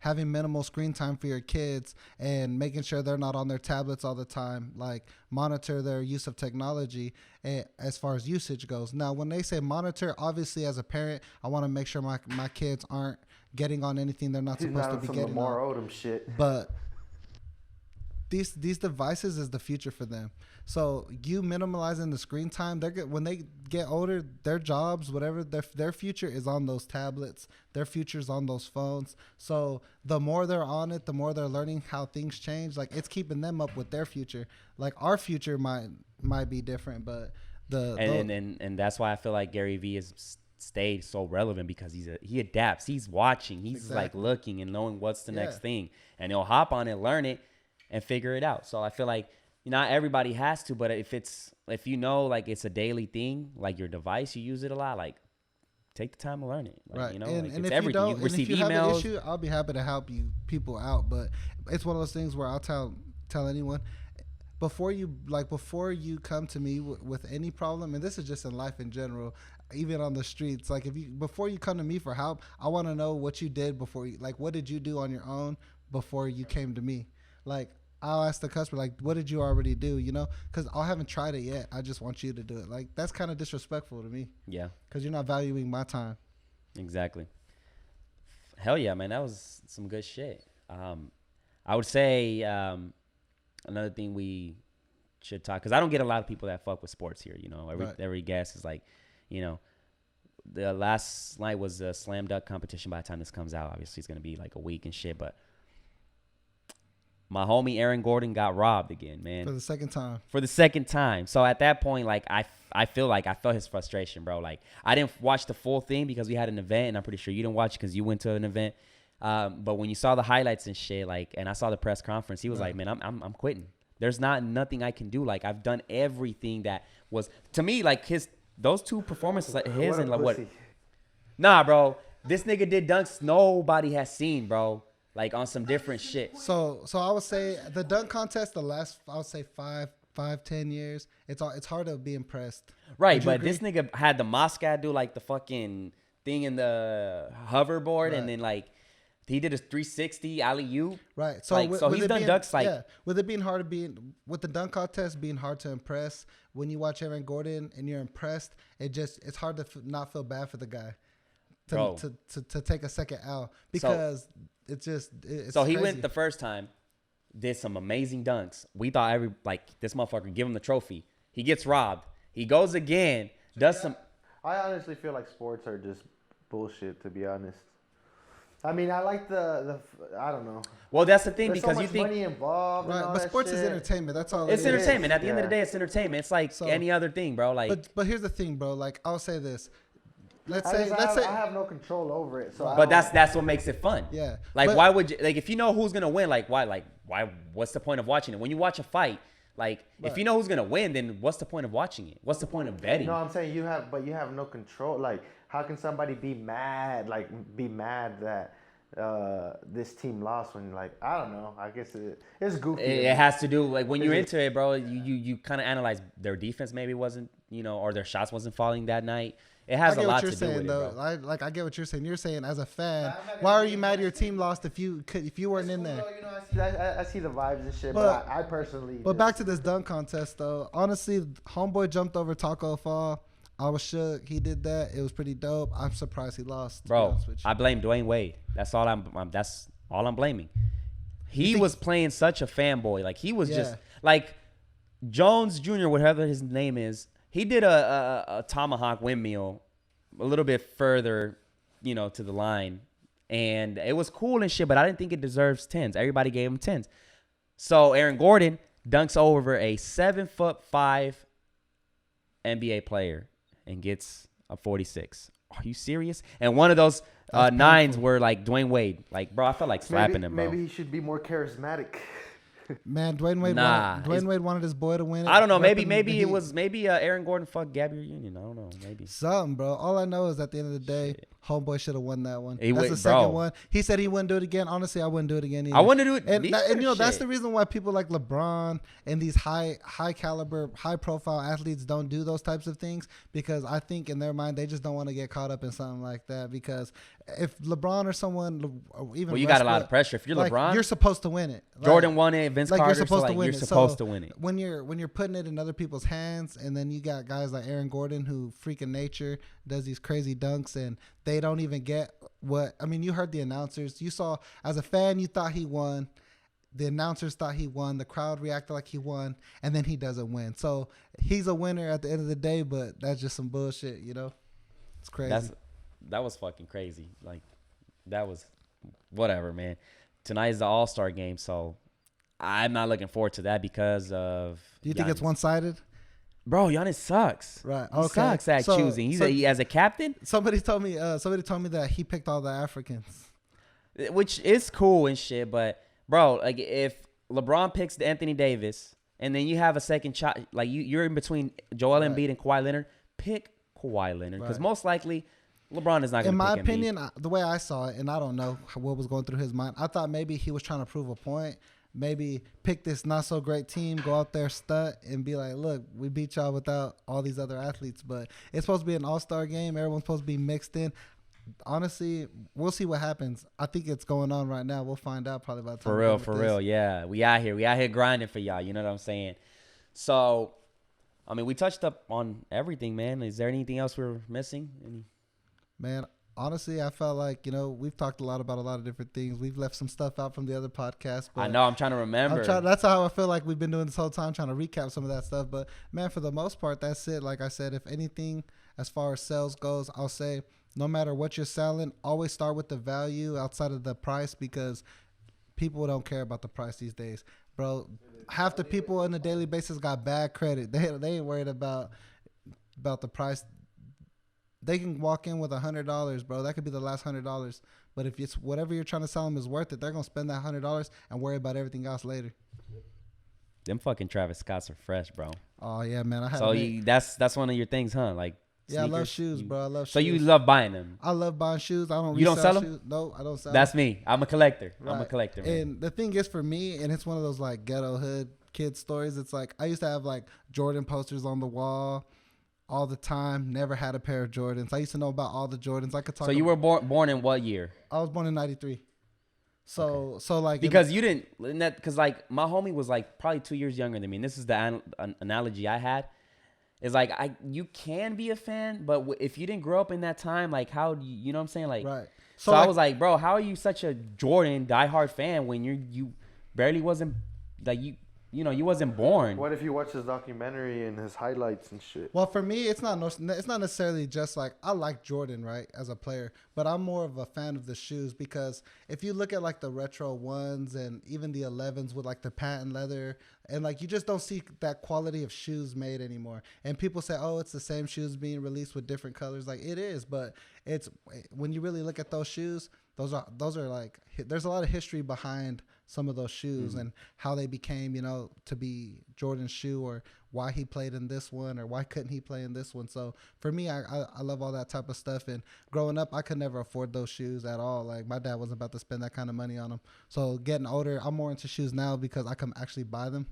having minimal screen time for your kids and making sure they're not on their tablets all the time, like monitor their use of technology as far as usage goes. Now, when they say monitor, obviously as a parent, I want to make sure my kids aren't getting on anything they're not supposed to be getting Lamar on. Odom shit. But these devices is the future for them. So you minimalizing the screen time, when they get older, their jobs, whatever, their future is on those tablets. Their future's on those phones. So the more they're on it, the more they're learning how things change. Like, it's keeping them up with their future. Like, our future might be different, but and that's why I feel like Gary Vee has stayed so relevant, because he adapts. He's watching. He's like looking and knowing what's the next thing, and he'll hop on it, learn it, and figure it out. So I feel like not everybody has to, but if you know, like, it's a daily thing, like your device, you use it a lot, like, take the time to learn it. Like, right. You know, and, like, and it's if everything. you don't, You receive and if you emails. have an issue, I'll be happy to help people out. But it's one of those things where I'll tell anyone, before you come to me with any problem, and this is just in life in general, even on the streets, like, before you come to me for help, I want to know what you did before what did you do on your own before you came to me? Like, I'll ask the customer, like, what did you already do? You know, because I haven't tried it yet. I just want you to do it. Like, that's kind of disrespectful to me. Yeah, because you're not valuing my time. exactly. Hell yeah, man, that was some good shit. I would say another thing we should talk, because I don't get a lot of people that fuck with sports here. You know, every guest is like, you know, the last night was a slam dunk competition. By the time this comes out, obviously it's gonna be like a week and shit. But my homie Aaron Gordon got robbed again, man. For the second time. So at that point, like, I felt his frustration, bro. Like, I didn't watch the full thing because we had an event, and I'm pretty sure you didn't watch it because you went to an event. But when you saw the highlights and shit, like, and I saw the press conference, he was like, man, I'm quitting. There's nothing I can do. Like, I've done everything that was, to me, like, those two performances, like his and like what. Nah, bro. This nigga did dunks nobody has seen, bro. Like, on some different shit. So I would say the dunk contest, the last, I would say 5-10 years, it's hard to be impressed. Right, but this nigga had the Moscow do, like, the fucking thing in the hoverboard, and then, like, he did a 360 alley-oop. Right. So, like, so he's done dunks, like, with it being hard with the dunk contest being hard to impress, when you watch Aaron Gordon and you're impressed, it's hard to not feel bad for the guy to take a second L, because it's so he crazy. went the first time, did some amazing dunks. We thought this motherfucker, give him the trophy. He gets robbed. He goes again, does some. I honestly feel like sports are just bullshit, to be honest. I mean, I like the I don't know. Well, that's the thing, There's because so you much think money involved. Right, and all but that sports shit. is entertainment. That's all. it's it is. entertainment. At the end of the day, it's entertainment. It's like any other thing, bro. Like, but here's the thing, bro. Like, I'll say this. Let's I say I have no control over it. So, but that's what makes it fun. Yeah. Like, But- why would you, like, if you know who's gonna win, like, why, what's the point of watching it? When you watch a fight, like, if you know who's gonna win, then what's the point of watching it? What's the point of betting? No, I'm saying you have no control. Like, how can somebody be mad? Like, be mad that this team lost when, like, I don't know. I guess it's goofy. It has to do, like, when you're into it, bro. You kind of analyze their defense maybe wasn't, or their shots wasn't falling that night. It has a lot to do with it, bro. I get what you're saying. You're saying, as a fan, why are you mad your team lost if you weren't in there? I see the vibes and shit, but I personally. But back to this dunk contest, though. Honestly, homeboy jumped over Taco Fall. I was shook. He did that. It was pretty dope. I'm surprised he lost. Bro, I blame Dwayne Wade. That's all I'm blaming. He was playing such a fanboy. Like, he was just like Jones Jr., whatever his name is. He did a tomahawk windmill a little bit further, to the line, and it was cool and shit. But I didn't think it deserves 10s. Everybody gave him 10s. So Aaron Gordon dunks over a 7'5" NBA player and gets a 46. Are you serious? And one of those nines were like Dwayne Wade. Like, bro, I felt like slapping him, bro. Maybe he should be more charismatic. Man, Dwayne Wade wanted his boy to win it. I don't know. Maybe Aaron Gordon fucked Gabby Union. I don't know. Maybe something, bro. All I know is at the end of the day, Homeboy should have won that one. He That's would- the second bro. one. He said he wouldn't do it again. Honestly, I wouldn't do it again either. I want to do it. And, neither, and you know that's shit. the reason why people like LeBron and these high caliber, high profile athletes don't do those types of things, because I think in their mind they just don't want to get caught up in something like that. Because if LeBron or someone, or even Well, you got a lot Westbrook, of pressure. If you're like, LeBron, you're supposed to win it. Like, Jordan won it. Vince like, Carter, you're supposed so, to like, win you're it. supposed So to win it. when you're putting it in other people's hands, and then you got guys like Aaron Gordon who freaking nature does these crazy dunks, and they don't even get what I mean. You heard the announcers. You saw as a fan, you thought he won. The announcers thought he won. The crowd reacted like he won, and then he doesn't win. So he's a winner at the end of the day, but that's just some bullshit, you know? It's crazy. That was fucking crazy. Like, that was whatever, man. Tonight is the All-Star game, so I'm not looking forward to that because of. Do you think it's Giannis. one-sided? Bro, Giannis sucks. Right. He Okay. sucks at So- choosing. so- He as a captain, Somebody told me that he picked all the Africans. which is cool and shit, but bro, like if LeBron picks the Anthony Davis and then you have a second shot, like you're in between Joel Right. Embiid and Kawhi Leonard, pick Kawhi Leonard because Right. most likely LeBron is not going In to my pick Embiid. opinion, the way I saw it, and I don't know what was going through his mind, I thought maybe he was trying to prove a point. Maybe pick this not so great team, go out there, stunt, and be like, look, we beat y'all without all these other athletes. But it's supposed to be an all-star game. Everyone's supposed to be mixed in. Honestly, we'll see what happens. I think it's going on right now. We'll find out probably by the time For we're real, done with for this. real. Yeah. We out here grinding for y'all. You know what I'm saying? So, I mean, we touched up on everything, man. Is there anything else we're missing? Man, honestly, I felt like, we've talked a lot about a lot of different things. We've left some stuff out from the other podcasts. But I know. I'm trying to remember. that's how I feel like we've been doing this whole time, trying to recap some of that stuff. But, man, for the most part, that's it. Like I said, if anything, as far as sales goes, I'll say no matter what you're selling, always start with the value outside of the price, because people don't care about the price these days. Bro, half the people on a daily basis got bad credit. They ain't worried about the price. They can walk in with $100, bro. That could be the last $100. But if it's whatever you're trying to sell them is worth it, they're gonna spend that $100 and worry about everything else later. Them fucking Travis Scotts are fresh, bro. Oh yeah, man. I have. So that's one of your things, huh? Like, yeah, I love sneakers? shoes, bro. I love shoes. So you love buying them? I love buying shoes. I don't. You don't resell sell 'em? shoes. No, I don't sell. That's me. I'm a collector. I'm a Right. collector, man. And the thing is, for me, and it's one of those like ghetto hood kid stories. It's like I used to have like Jordan posters on the wall all the time. Never had a pair of Jordans. I used to know about all the Jordans. I could talk. So you were born in what year? I was born in '93. So like Because you didn't, because like my homie was like probably 2 years younger than me. And this is the analogy I had. It's like you can be a fan, but if you didn't grow up in that time, like how do you know what I'm saying? Like, right. So like, I was like, bro, how are you such a Jordan diehard fan when you barely wasn't like you wasn't born? What if you watch his documentary and his highlights and shit? Well, for me, it's not necessarily just like I like Jordan, right, as a player, but I'm more of a fan of the shoes, because if you look at like the retro ones and even the 11s with like the patent leather, and like you just don't see that quality of shoes made anymore. And people say, oh, it's the same shoes being released with different colors. Like it is, but it's when you really look at those shoes, those are like there's a lot of history behind some of those shoes and how they became, to be Jordan's shoe, or why he played in this one, or why couldn't he play in this one. So for me, I love all that type of stuff. And growing up, I could never afford those shoes at all. Like my dad wasn't about to spend that kind of money on them. So getting older, I'm more into shoes now because I can actually buy them.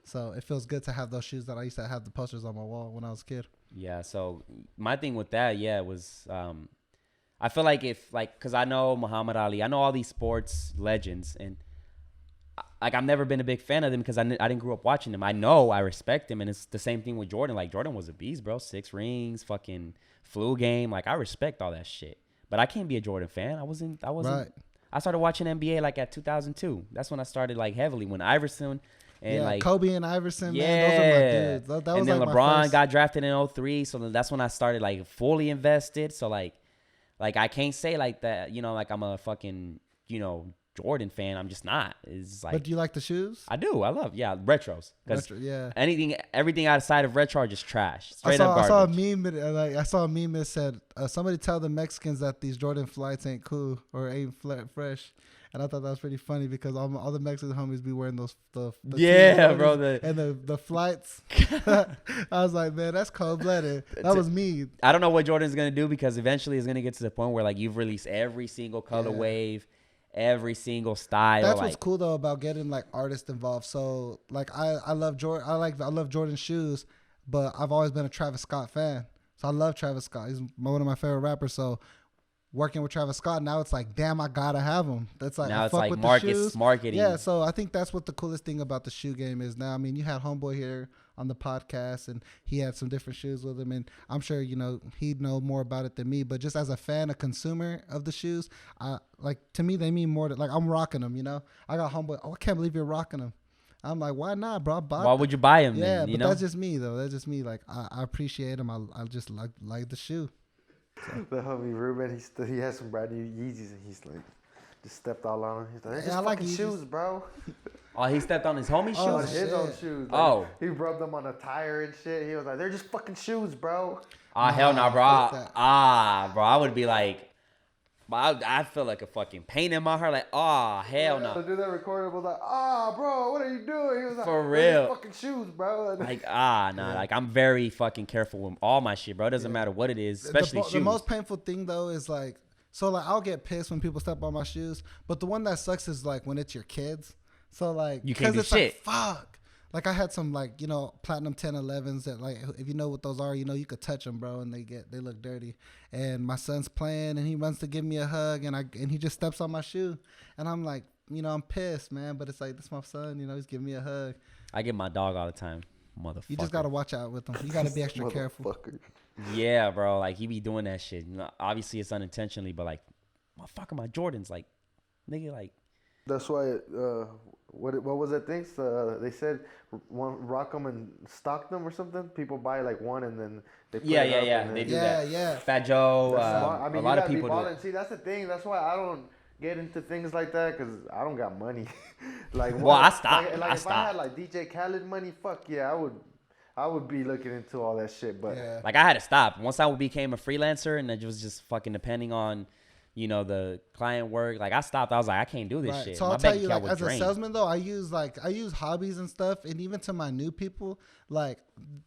So it feels good to have those shoes that I used to have the posters on my wall when I was a kid. Yeah. So my thing with that, was I feel like because I know Muhammad Ali, I know all these sports legends, and like I've never been a big fan of them because I didn't grow up watching them. I know I respect them, and it's the same thing with Jordan. Like Jordan was a beast, bro. 6 rings, fucking flu game. Like I respect all that shit, but I can't be a Jordan fan. I wasn't. Right. I started watching NBA like at 2002. That's when I started like heavily when Iverson and like Kobe and Iverson, yeah, man, those are my dudes. That and was then like LeBron my first. got drafted in 03, so that's when I started like fully invested. So like I can't say like that, like I'm a fucking Jordan fan. I'm just not. It's like, But do you like the shoes? I do. I love retros. Because Yeah. everything outside of retro are just trash. I Straight up saw a garbage. meme that said, somebody tell the Mexicans that these Jordan flights ain't cool or ain't fresh. And I thought that was pretty funny because all the Mexican homies be wearing the Yeah, Jordans bro, and the flights. I was like, man, that's cold blooded. That was me. I don't know what Jordan's gonna do because eventually it's gonna get to the point where like you've released every single color wave, every single style. That's like, what's cool though about getting like artists involved. So like I love Jordan. I love Jordan shoes, but I've always been a Travis Scott fan. So I love Travis Scott. He's one of my favorite rappers. So working with Travis Scott, now it's like, damn, I gotta have him. That's like, now I it's fuck like with the shoes. marketing. Yeah, so I think that's what the coolest thing about the shoe game is now. I mean, you had Homeboy here on the podcast, and he had some different shoes with him, and I'm sure he'd know more about it than me. But just as a fan, a consumer of the shoes, to me they mean more. Like I'm rocking them. I got Homeboy. Oh, I can't believe you're rocking them. I'm like, why not, bro? Why would you buy him? Yeah, then, but that's just me though. That's just me. Like I appreciate him. I just like the shoe. The homie Ruben, he has some brand new Yeezys, and he's like, just stepped all on them. He's like, they're just like fucking Yeezys. shoes, bro. Oh, he stepped on his homie shoes. On Oh, his shit. own shoes. Like, Oh. He rubbed them on a tire and shit. He was like, they're just fucking shoes, bro. Hell no, bro. fuck that. Bro, I would be like, I feel like a fucking pain in my heart. Like, hell The no. dude that recorded was like, bro, what are you doing? He was like, For "They're real. just fucking shoes, bro. Like, nah. Like, I'm very fucking careful with all my shit, bro. It doesn't matter what it is, especially shoes. The most painful thing though is like, so like I'll get pissed when people step on my shoes, but the one that sucks is like when it's your kids. So like, You can't do it's shit. Like, fuck. Like I had some like platinum 1011s that like if you know what those are, you could touch them, bro, and they look dirty. And my son's playing and he runs to give me a hug and he just steps on my shoe, and I'm like, I'm pissed, man. But it's like, this my son, he's giving me a hug. I get my dog all the time, motherfucker. You just gotta watch out with him. You gotta be extra careful. Motherfucker. Yeah, bro. Like, he be doing that shit. Obviously, it's unintentionally, but like, motherfucker, my Jordans, like, nigga, like. That's why, what was that thing? They said rock them and stock them or something. People buy like one and then they put it up Yeah. and They then- do that. Yeah. Fat Joe, That's smart. I mean, a lot you of gotta be people do balling. it. See, that's the thing. That's why I don't get into things like that because I don't got money. Like, Well, I stopped. Like I if I stopped. had like DJ Khaled money, fuck yeah, I would be looking into all that shit. But Yeah. Like, I had to stop. Once I became a freelancer and it was just fucking depending on, the client work. Like, I stopped. I was like, I can't do this Right. shit. So My I'll tell bank you, account like, was as a drained. salesman though, I use hobbies and stuff, and even to my new people, like,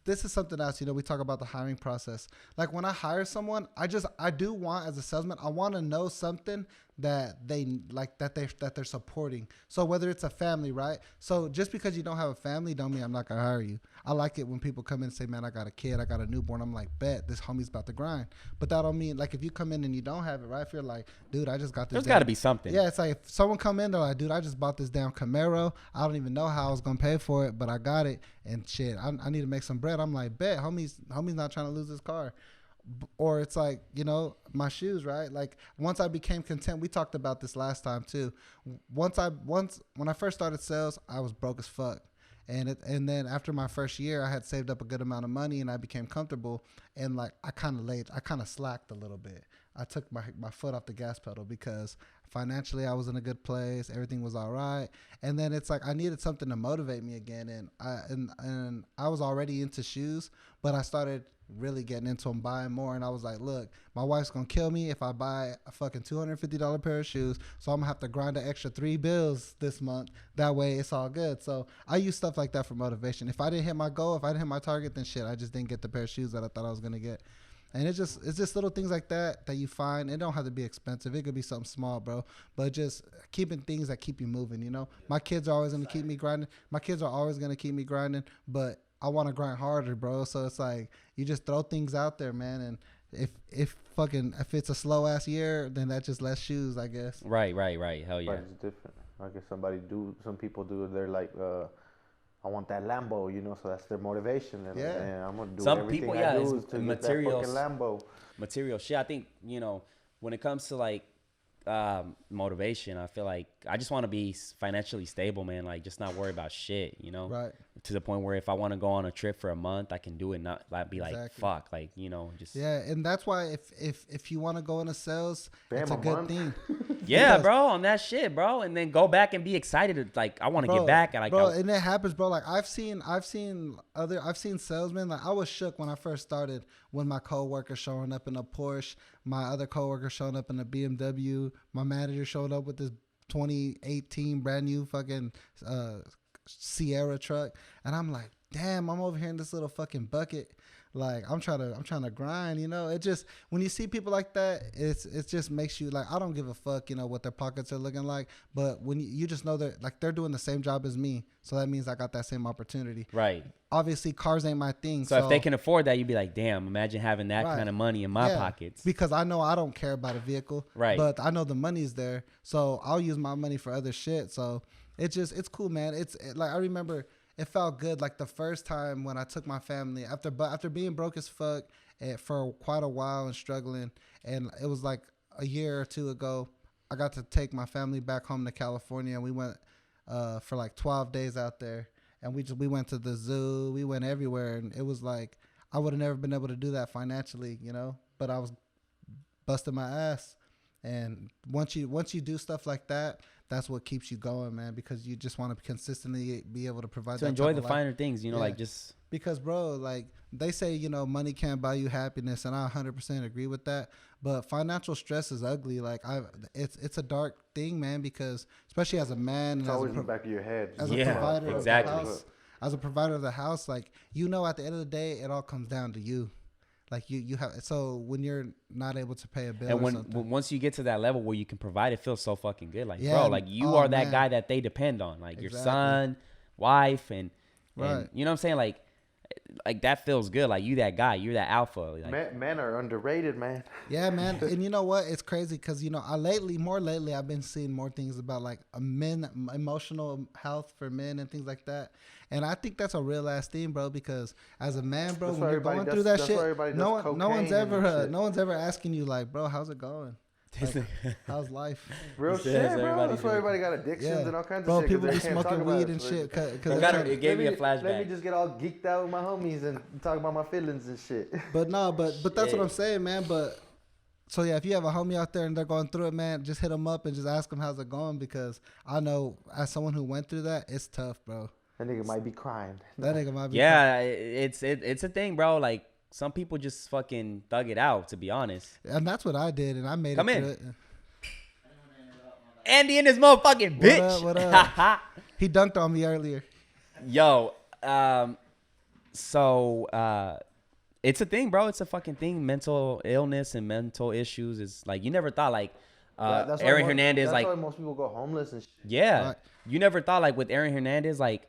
this is something else. We talk about the hiring process. Like, when I hire someone, I do want, as a salesman, I want to know something that they like, that they're supporting. So whether it's a family, right? So just because you don't have a family don't mean I'm not gonna hire you. I like it when people come in and say, man, I got a kid, I got a newborn. I'm like, bet this homie's about to grind. But that don't mean, like, if you come in and you don't have it, right? If you're like, dude, I just got this. There's got to be something. Yeah, it's like if someone come in, they're like, dude, I just bought this damn Camaro. I don't even know how I was gonna pay for it, but I got it, and shit, I need to make some bread. I'm like, bet, homie's not trying to lose his car. Or it's like, my shoes, right? Like, once I became content, we talked about this last time too. When I first started sales, I was broke as fuck. And then after my first year, I had saved up a good amount of money and I became comfortable. And like, I kind of slacked a little bit. I took my foot off the gas pedal because financially I was in a good place. Everything was all right. And then it's like, I needed something to motivate me again. And I was already into shoes, but I started really getting into them, buying more. And I was like, look, my wife's gonna kill me if I buy a fucking $250 pair of shoes, so I'm gonna have to grind an extra 3 bills this month. That way it's all good. So I use stuff like that for motivation. If I didn't hit my goal, if I didn't hit my target, then shit, I just didn't get the pair of shoes that I thought I was gonna get. And it's just little things like that you find. It don't have to be expensive. It could be something small, bro. But just keeping things that keep you moving, My kids are always gonna keep me grinding. But I want to grind harder, bro. So it's like, you just throw things out there, man. And if it's a slow ass year, then that's just less shoes, I guess. Right. Hell yeah. it's different. I guess some people do. They're like, I want that Lambo, so that's their motivation. And, Yeah. and I'm gonna do Some everything people, I yeah, do it's to get that materials. fucking Lambo. Material shit. I think, when it comes to like motivation, I feel like I just want to be financially stable, man. Like, just not worry about shit, Right. To the point where if I want to go on a trip for a month, I can do it. Not like be like, Exactly. fuck, like, just Yeah, and that's why if you want to go into sales, Damn, it's a a good month? thing. yeah, Because- bro, on that shit, bro, and then go back and be excited. Like, I want to get back, and like, bro, and it happens, bro. Like, I've seen salesmen. Like, I was shook when I first started, when my coworker showing up in a Porsche, my other coworker showing up in a BMW, my manager showed up with this 2018 brand new fucking Sierra truck, and I'm like, damn, I'm over here in this little fucking bucket. Like I'm trying to grind, you know. It just, when you see people like that, it just makes you like, I don't give a fuck, you know, what their pockets are looking like. But when you just know that like they're doing the same job as me, so that means I got that same opportunity. Right. Obviously, cars ain't my thing. So if they can afford that, you'd be like, damn, imagine having that kind of money in my pockets. Because I know I don't care about a vehicle. Right. But I know the money's there, so I'll use my money for other shit. So it's cool, man. Like I remember. It felt good, like the first time when I took my family after being broke as fuck for quite a while and struggling, and it was like a year or two ago, I got to take my family back home to California, and we went for like 12 days out there, and we went to the zoo, we went everywhere, and it was like I would have never been able to do that financially, you know, but I was busting my ass, and once you do stuff like that, that's what keeps you going, man, because you just want to consistently be able to provide to that enjoy type the of finer things, you know, like just because, bro, like they say, you know, money can't buy you happiness, and I 100% agree with that. But financial stress is ugly. Like it's a dark thing, man, because especially as a man, it's and always in the back of your head. as a provider exactly. of the house, as a provider of the house, like, you know, at the end of the day, it all comes down to you. Like you have, so when you're not able to pay a bill, and or when something, once you get to that level where you can provide, it feels so fucking good. Like, Yeah, bro, like you are that guy that they depend on, like your son, wife, and you know what I'm saying, like that feels good. Like you that guy, you're that alpha. Like, Men are underrated, man. Yeah, man. And you know what? It's crazy because, you know, more lately, I've been seeing more things about like emotional health for men and things like that. And I think that's a real ass thing, bro, because as a man, bro, when you're going through that shit, no one's ever asking you like, bro, how's it going? Like, how's life? Real shit, bro. That's why everybody got addictions and all kinds of shit. Bro, people be smoking weed and shit. It gave me a flashback. Let me just get all geeked out with my homies and talk about my feelings and shit. But that's what I'm saying, man. But so yeah, if you have a homie out there and they're going through it, man, just hit them up and just ask them how's it going, because I know as someone who went through that, it's tough, bro. That nigga might be crying. Yeah, it's a thing, bro. Like, some people just fucking thug it out, to be honest. And that's what I did, and I made Come it in. through it. Andy and his motherfucking bitch. What up? He dunked on me earlier. Yo, so it's a thing, bro. It's a fucking thing. Mental illness and mental issues is like, you never thought like Aaron Hernandez, that's like, why most people go homeless and shit. Yeah, Right. You never thought like with Aaron Hernandez, like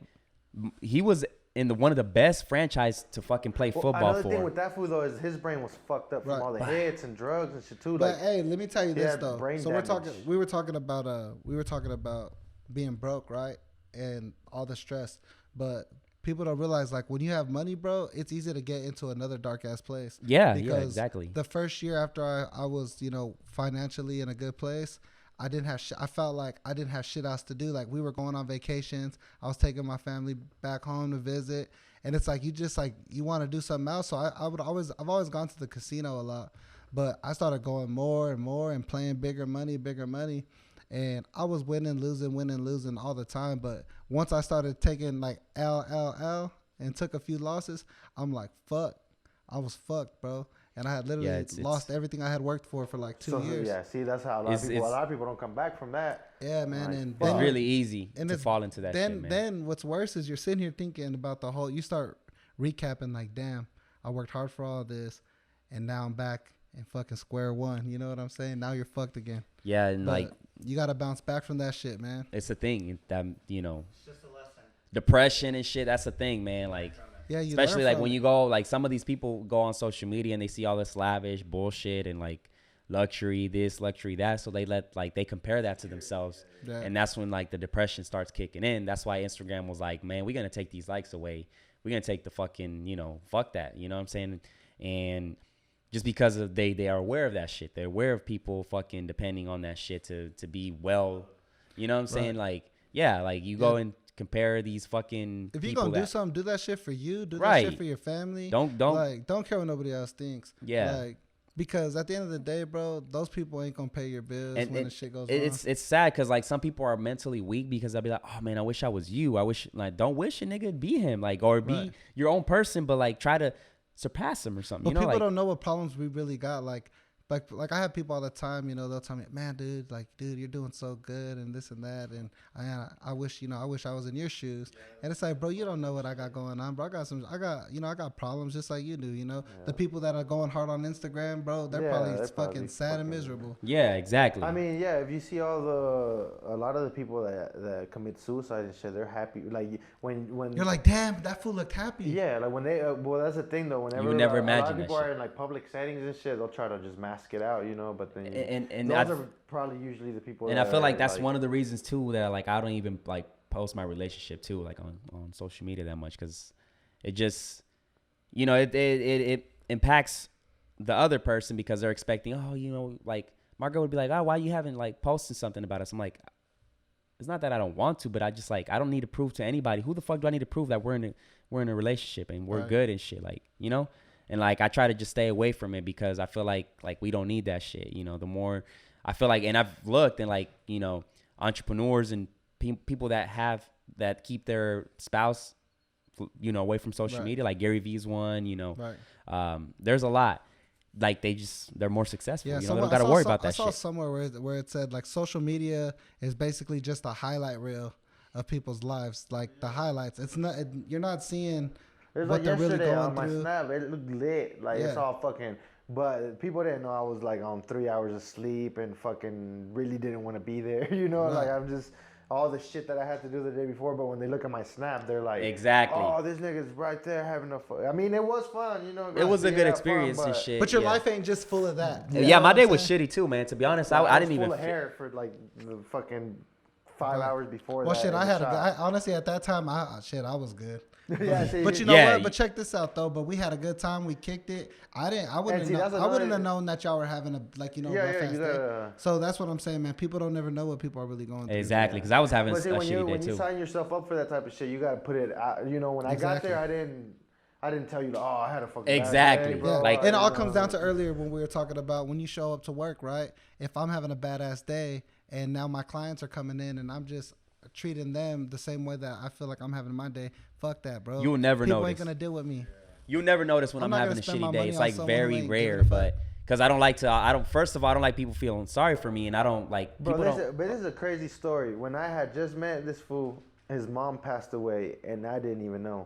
he was in one of the best franchise to fucking play football another for. thing with that fool though is his brain was fucked up from all the hits and drugs and shit too. But Like, hey, let me tell you this had though. brain So damage. we were talking about being broke, right? And all the stress. But people don't realize, like, when you have money, bro, it's easy to get into another dark ass place. Yeah, exactly. The first year after I was, you know, financially in a good place, I felt like I didn't have shit else to do. Like, we were going on vacations. I was taking my family back home to visit. And it's like, you just like, you want to do something else. So I've always gone to the casino a lot, but I started going more and more and playing bigger money. And I was winning, losing all the time. But once I started taking like L and took a few losses, I'm like, fuck, I was fucked, bro. And I had literally lost everything I had worked for like 2 years. Yeah, see, that's how a lot of people don't come back from that. Yeah, man. Like, And It's then, really easy to fall into that shit, man. Then what's worse is you're sitting here thinking about you start recapping like, damn, I worked hard for all this, and now I'm back in fucking square one. You know what I'm saying? Now you're fucked again. Yeah, and But like, you got to bounce back from that shit, man. it's a thing that, you know, It's just a lesson. depression and shit, that's a thing, man. Like, Yeah, you especially learn like from when it. you go, like, some of these people go on social media and they see all this lavish bullshit and like luxury this, luxury that, so they compare that to themselves. Yeah. And that's when like the depression starts kicking in. That's why Instagram was like, man, we're gonna take these likes away, we're gonna take the fucking, you know, fuck that, you know what I'm saying? And just because of they are aware of that shit, they're aware of people fucking depending on that shit to be well, you know what I'm saying? Like, yeah, like you go and compare these fucking If you're people gonna do that, something, do that shit for you. Do that Right. shit for your family. Don't don't care what nobody else thinks. Yeah. Like, because at the end of the day, bro, those people ain't gonna pay your bills when the shit goes wrong. it's sad because like some people are mentally weak because they'll be like, oh man, I wish I was you. I wish, like, don't wish a nigga, be him, like, or be your own person, but like try to surpass him or something. But you know, people like, don't know what problems we really got. Like, like I have people all the time, you know, they'll tell me, man, dude, like, dude, you're doing so good and this and that, and I wish, you know, I wish I was in your shoes. And it's like, bro, you don't know what I got going on, bro. I got problems just like you do, you know. The people that are going hard on Instagram, bro, they're probably fucking sad and miserable. Yeah, exactly. I mean, yeah, if you see a lot of the people that commit suicide and shit, they're happy. Like when You're like, damn, that fool looked happy. yeah, like when they well, that's the thing though. Whenever You would never a lot imagine of that people shit. are in like public settings and shit, they'll try to just mask it out, you know. But then And those I- are probably usually the people. And that I feel like are, that's one of the reasons too that like I don't even like post my relationship too like on social media that much, because it just, you know, it impacts the other person because they're expecting, oh, you know, like my girl would be like, oh, why you haven't like posted something about us? I'm like, it's not that I don't want to, but I just like, I don't need to prove to anybody. Who the fuck do I need to prove that we're in a relationship and we're good and shit, like, you know? And like I try to just stay away from it because I feel like we don't need that shit, you know. The more I feel like, and I've looked and like, you know, entrepreneurs and people that keep their spouse, you know, away from social media, like Gary Vee's one, you know. There's a lot. Like they're more successful. Yeah, you know, they don't got to worry about that shit. I saw somewhere where it said like social media is basically just a highlight reel of people's lives, like the highlights. It's not, you're not seeing It's what like they're really yesterday going on my through. snap, it looked lit. Like it's all fucking. But people didn't know I was like on 3 hours of sleep and fucking really didn't want to be there. You know, like I'm just all the shit that I had to do the day before. But when they look at my snap, they're like, exactly. Oh, this nigga's right there having a fun. I mean, it was fun. You know, It was a good have experience fun, and shit. But your yeah. life ain't just full of that. Yeah, my day was shitty too, man. To be honest, I didn't was even. full of hair for like the fucking 5 hours before Well, that. shit, and shot. honestly at that time, I was good. Yeah, see, But you know Yeah. what? But check this out though. But we had a good time. We kicked it. I wouldn't see, that's I wouldn't another- have known that y'all were having a like, you know, Yeah, rough yeah, ass you day. gotta- So that's what I'm saying, man. People don't never know what people are really going through. Exactly, because I was having a But see, shitty day when you too. sign yourself up for that type of shit, you gotta put it out. You know, when I got Exactly. there, I didn't tell you, oh, I had a fucking bad Exactly. day, bro. Like- And it all You comes know. down to earlier when we were talking about when you show up to work, right? If I'm having a badass day and now my clients are coming in and I'm just treating them the same way that I feel like I'm having my day, fuck that, bro. You'll never People notice. ain't gonna deal with me. You'll never notice when I'm I'm not having a gonna spend shitty my day. money It's on like someone who very ain't rare, giving a but because I don't like to. I don't. First of all, I don't like people feeling sorry for me, and I don't like Bro, people don't. but this is a crazy story. When I had just met this fool, his mom passed away, and I didn't even know.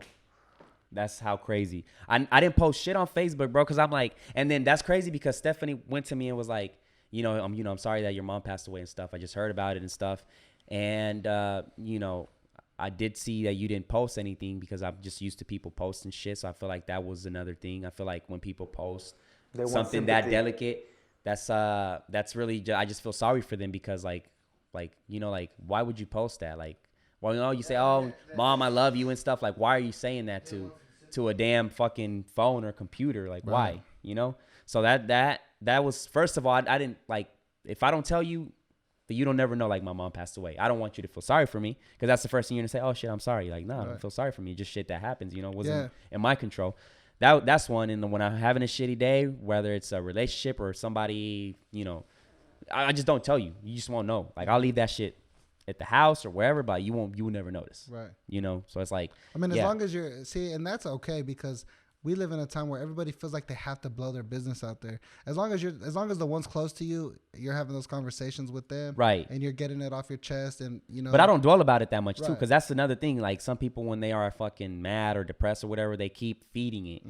That's how crazy. I didn't post shit on Facebook, bro, because I'm like, and then that's crazy because Stephanie went to me and was like, I'm sorry that your mom passed away and stuff. I just heard about it and stuff, and I did see that you didn't post anything because I'm just used to people posting shit. So I feel like that was another thing. I feel like when people post They want something that sympathy. delicate, that's really. I just feel sorry for them because like why would you post that? Like, well, you say, oh, mom, I love you and stuff. Like, why are you saying that to a damn fucking phone or computer? Like, why? You know? So that was, first of all, I didn't like, if I don't tell you, that you don't never know, like, my mom passed away. I don't want you to feel sorry for me because that's the first thing you're gonna say. Oh shit, I'm sorry. Like, no, I don't feel sorry for me. Just shit that happens, wasn't in my control. That's one. And when I'm having a shitty day, whether it's a relationship or somebody, I just don't tell you. You just won't know. Like, I'll leave that shit at the house or wherever, but you will never notice. Right. So it's like, I mean, as long as and that's okay because we live in a time where everybody feels like they have to blow their business out there. As long as the ones close to you, you're having those conversations with them, right? And you're getting it off your chest, and But I don't dwell about it that much too, Right. because that's another thing. Like, some people, when they are fucking mad or depressed or whatever, they keep feeding it,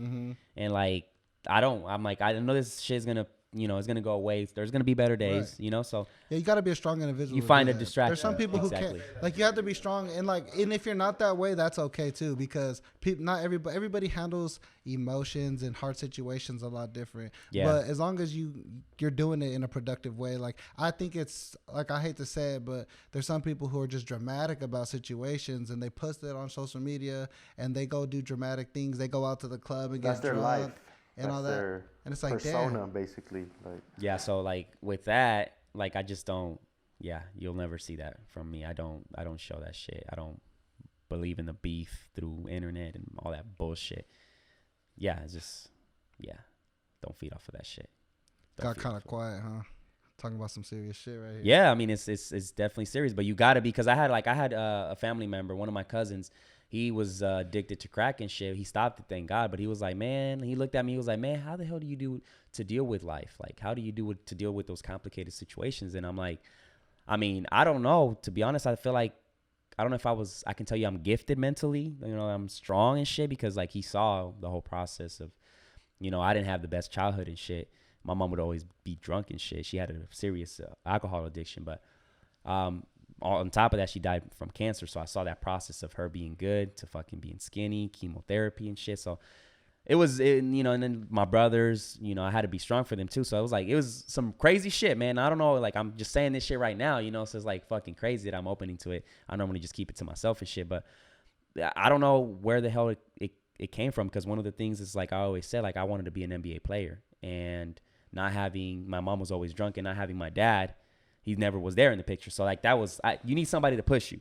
and like I'm like, I know this shit's gonna. It's going to go away. There's going to be better days, So yeah, you got to be a strong individual. you to find do a that. distraction. There's some people Exactly. who can't. Like, you have to be strong, and if you're not that way, that's okay too, because not everybody handles emotions and hard situations a lot different. Yeah. But as long as you're doing it in a productive way, like, I think it's like, I hate to say it, but there's some people who are just dramatic about situations and they post it on social media and they go do dramatic things. They go out to the club and That's get their drunk. life. And That's all that, their and it's like, persona, damn. basically. Like, Yeah. So like with that, like, I just don't. Yeah, you'll never see that from me. I don't show that shit. I don't believe in the beef through internet and all that bullshit. Yeah, it's just don't feed off of that shit. Got kind of quiet, huh? Talking about some serious shit right here. Yeah, I mean it's definitely serious, but you gotta be, because I had a family member, one of my cousins. He was addicted to crack and shit. He stopped it, thank God. But he was like, man, he looked at me. He was like, man, how the hell do you do to deal with life? Like, how do you do to deal with those complicated situations? And I'm like, I mean, I don't know. To be honest, I feel like, I don't know if I can tell you I'm gifted mentally. You know, I'm strong and shit, because like he saw the whole process of, you know, I didn't have the best childhood and shit. My mom would always be drunk and shit. She had a serious alcohol addiction, but on top of that, she died from cancer. So I saw that process of her being good to fucking being skinny, chemotherapy and shit. So you know, and then my brothers, you know, I had to be strong for them too. So it was some crazy shit, man. I don't know. Like, I'm just saying this shit right now, you know, so it's like fucking crazy that I'm opening to it. I normally just keep it to myself and shit, but I don't know where the hell it came from. Because one of the things is, like I always said, like I wanted to be an NBA player, and not having, my mom was always drunk, and not having my dad, he never was there in the picture. So like you need somebody to push you,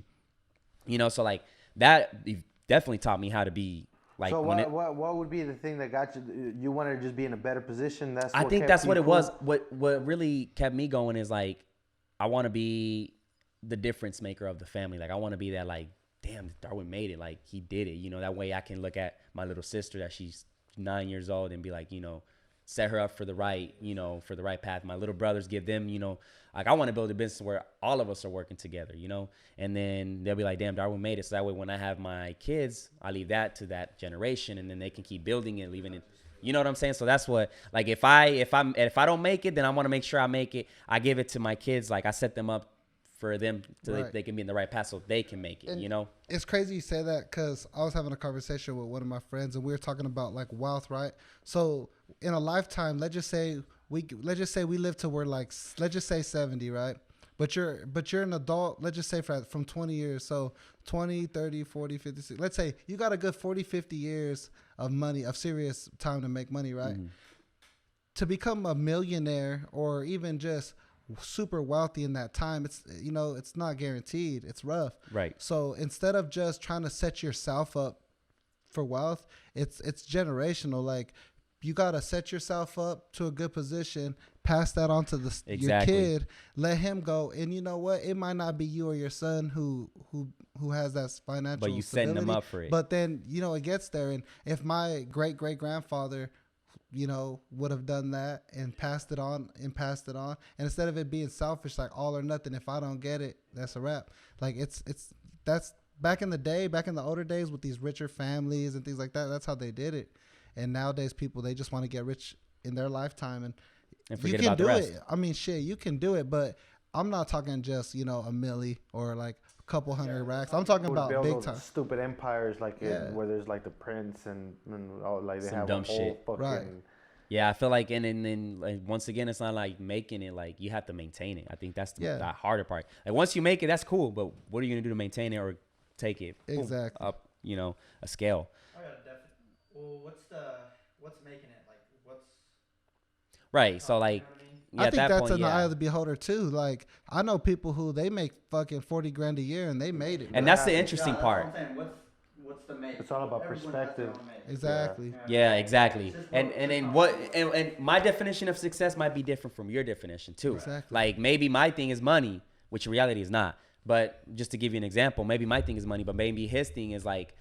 you know? So like that definitely taught me how to be like. So what would be the thing that got you? You wanted to just be in a better position. I think that's what it was. What really kept me going is like, I want to be the difference maker of the family. Like I want to be that, like, damn, Darwin made it. Like he did it. You know, that way I can look at my little sister that she's 9 years old and be like, you know, set her up for the right, you know, for the right path. My little brothers, give them, you know, like I want to build a business where all of us are working together, you know, and then they'll be like, damn, Darwin made it. So that way, when I have my kids, I leave that to that generation, and then they can keep building it, leaving it. You know what I'm saying? So that's what, like, if I don't make it, then I want to make sure I make it. I give it to my kids. Like I set them up for them so Right. they can be in the right path so they can make it, And you know? It's crazy you say that, because I was having a conversation with one of my friends, and we were talking about like wealth, right? So in a lifetime, let's just say we live to where, like, let's just say 70, right? But you're an adult, let's just say from 20 years. So 20, 30, 40, 50, 60. Let's say you got a good 40, 50 years of money, of serious time to make money, right? Mm-hmm. To become a millionaire or even just super wealthy in that time, it's, you know, it's not guaranteed. It's rough. Right. So instead of just trying to set yourself up for wealth, it's generational. Like, you got to set yourself up to a good position, pass that on to your kid, let him go. And you know what? It might not be you or your son who has that financial But you setting them up for it. But then, you know, it gets there. And if my great-great-grandfather, you know, would have done that and passed it on, and instead of it being selfish, like all or nothing, if I don't get it, that's a wrap. Like that's back in the day, back in the older days with these richer families and things like that, that's how they did it. And nowadays people, they just want to get rich in their lifetime, and forget you can about do the rest. it. I mean, shit, you can do it, but I'm not talking just, you know, a milli or like a couple hundred racks. I'm talking about build big those time. stupid empires, like where there's like the prince and all, like they Some have dumb a whole shit. fucking. Right. Yeah, I feel like, and then like, once again, it's not like making it, like you have to maintain it. I think that's the harder part. Like once you make it, that's cool, but what are you gonna do to maintain it or take it Exactly. up, you know, a scale? I got a definite. Well, what's making it? Like, what's Right. So like, you know what I mean? yeah, I at think that that's point, in the eye yeah. of the beholder too. Like, I know people who they make fucking 40 grand a year and they made it. And bro. that's the interesting that's part. what I'm saying. What's the make? It's all about Everyone has their perspective. own make. Exactly. Yeah, exactly. It's just And what- and it's then not what what- and my definition of success might be different from your definition too. Exactly. Like maybe my thing is money, which in reality is not. But just to give you an example, maybe my thing is money, but maybe his thing is like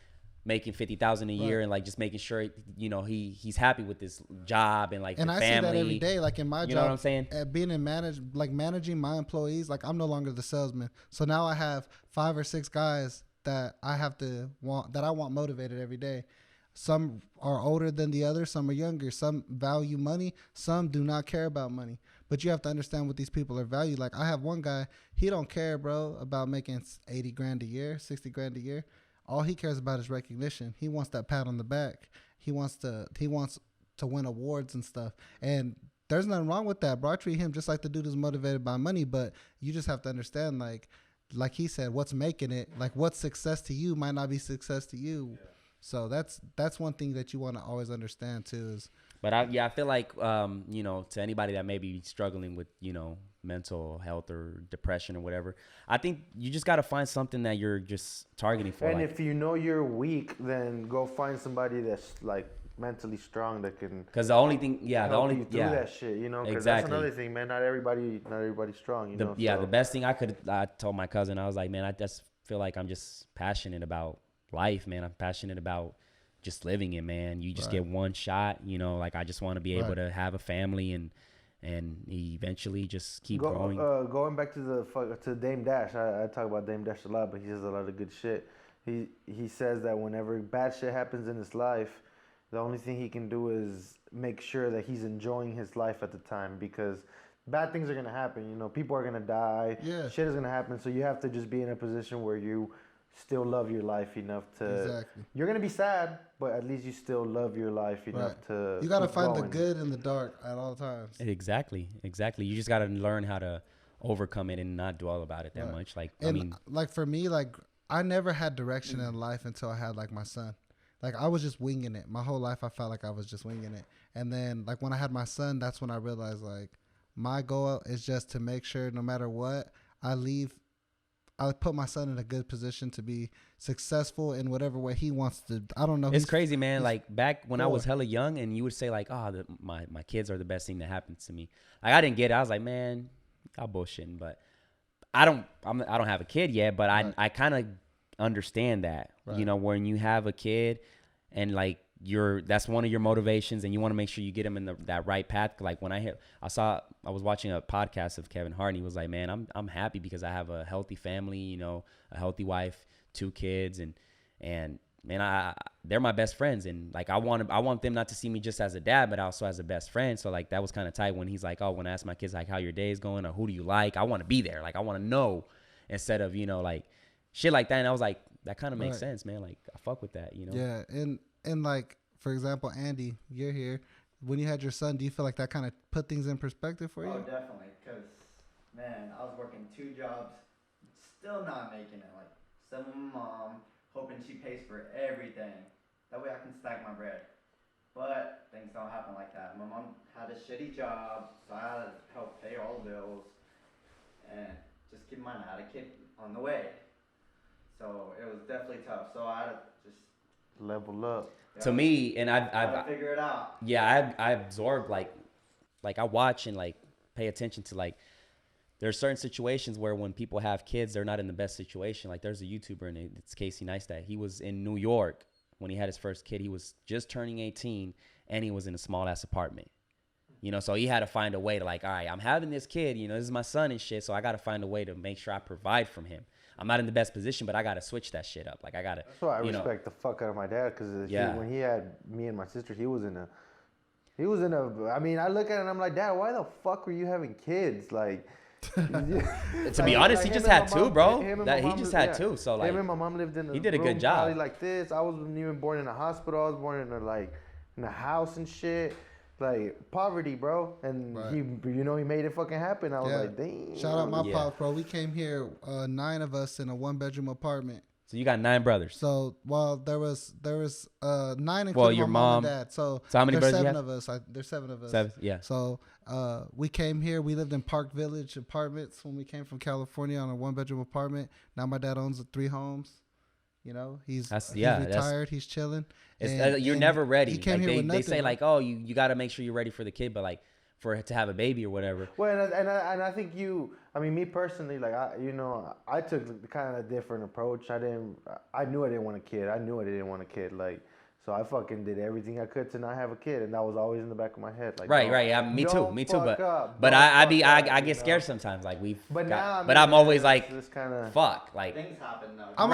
making 50,000 a year and like just making sure, you know, he's happy with this job and like And the I family. see that every day, like in my job. You know what I'm saying? Being in managing my employees, like I'm no longer the salesman. So now I have 5 or 6 guys that I want motivated every day. Some are older than the others, some are younger, some value money, some do not care about money. But you have to understand what these people are valued. Like I have one guy, he don't care, bro, about making 80 grand a year, 60 grand a year. All he cares about is recognition. He wants that pat on the back. He wants to win awards and stuff. And there's nothing wrong with that, bro. I treat him just like the dude is motivated by money, but you just have to understand, like he said, what's making it, like what's success to you might not be success to you. Yeah. So that's one thing that you want to always understand too is. But I feel like, you know, to anybody that may be struggling with, you know, mental health or depression or whatever, I think you just got to find something that you're just targeting for. And like, if you know you're weak, then go find somebody that's like mentally strong that can. Because the only thing, the help only you through that shit, you know. 'Cause exactly. That's another thing, man. Not everybody's strong, you know. The best thing I told my cousin, I was like, man, I just feel like I'm just passionate about life, man. I'm passionate about just living it, man. You just get one shot, you know. Like I just want to be able to have a family and eventually just keep growing. Going back to Dame Dash, I talk about Dame Dash a lot, but he says a lot of good shit. He says that whenever bad shit happens in his life, the only thing he can do is make sure that he's enjoying his life at the time, because bad things are gonna happen. You know, people are gonna die. Yeah. Shit is gonna happen. So you have to just be in a position where you still love your life enough to. Exactly. You're gonna be sad, but at least you still love your life enough to. You gotta find the good in the dark at all times. Exactly. You just gotta learn how to overcome it and not dwell about it that much. Like, and I mean, like for me, like I never had direction in life until I had like my son. Like I was just winging it. My whole life I felt like I was just winging it. And then like when I had my son, that's when I realized like my goal is just to make sure no matter what, I put my son in a good position to be successful in whatever way he wants to. I don't know. It's crazy, man. Like back when I was hella young and you would say like, oh, my kids are the best thing that happened to me. Like I didn't get it. I was like, man, y'all bullshitting. But I don't have a kid yet, but I kind of understand that, you know, when you have a kid and like that's one of your motivations and you want to make sure you get them in that right path. Like when I was watching a podcast of Kevin Hart and he was like, man, I'm happy because I have a healthy family, you know, a healthy wife, 2 kids, and man, they're my best friends, and like I want them not to see me just as a dad, but also as a best friend. So like that was kind of tight when he's like, oh, when I ask my kids like how your day is going or who do you like, I want to be there, like I want to know, instead of, you know, like shit like that. And I was like, that kind of makes sense, man. Like I fuck with that, you know. Yeah, and like for example, Andy, you're here. When you had your son, do you feel like that kind of put things in perspective for you? Oh, definitely. Because man, I was working 2 jobs, still not making it. Like some of my mom, hoping she pays for everything. That way I can stack my bread. But things don't happen like that. My mom had a shitty job, so I had to help pay all the bills. And just keep in mind, I had a kid on the way. So it was definitely tough. So I had to just level up. To me, and I've figure it out. Yeah, I absorb like I watch and like pay attention to like there are certain situations where when people have kids, they're not in the best situation. Like there's a YouTuber and it's Casey Neistat. He was in New York when he had his first kid. He was just turning 18 and he was in a small ass apartment. You know, so he had to find a way to like, all right, I'm having this kid, you know, this is my son and shit. So I got to find a way to make sure I provide from him. I'm not in the best position, but I got to switch that shit up. Like I got to. That's why I respect the fuck out of my dad, because when he had me and my sister, he was in a. I mean, I look at it and I'm like, Dad, why the fuck were you having kids? Like. To be honest, he just had 2, bro. He just had 2. So like. Him and my mom lived in. He did a good job. Like this, I wasn't even born in a hospital. I was born in a house and shit. Like poverty, bro, and he made it fucking happen. I was like, damn. Shout out my pops, bro. We came here, 9 of us in a 1-bedroom apartment. So you got 9 brothers. So there was 9 including your my mom and dad. So how many brothers? 7 of us. There's 7 of us. 7, yeah. So we came here. We lived in Park Village apartments when we came from California on a 1-bedroom apartment. Now my dad owns 3 homes. You know, he's retired. He's chilling. You're never ready. He came here with nothing, they say like, oh, you got to make sure you're ready for the kid, but like for it to have a baby or whatever. Well, and I think me personally, like I took kind of a different approach. I knew I didn't want a kid. I knew I didn't want a kid. Like, so I fucking did everything I could to not have a kid, and that was always in the back of my head. Like, right. Yeah, me too. But I get scared sometimes. Like but I'm always like, fuck. Like things happen though. I'm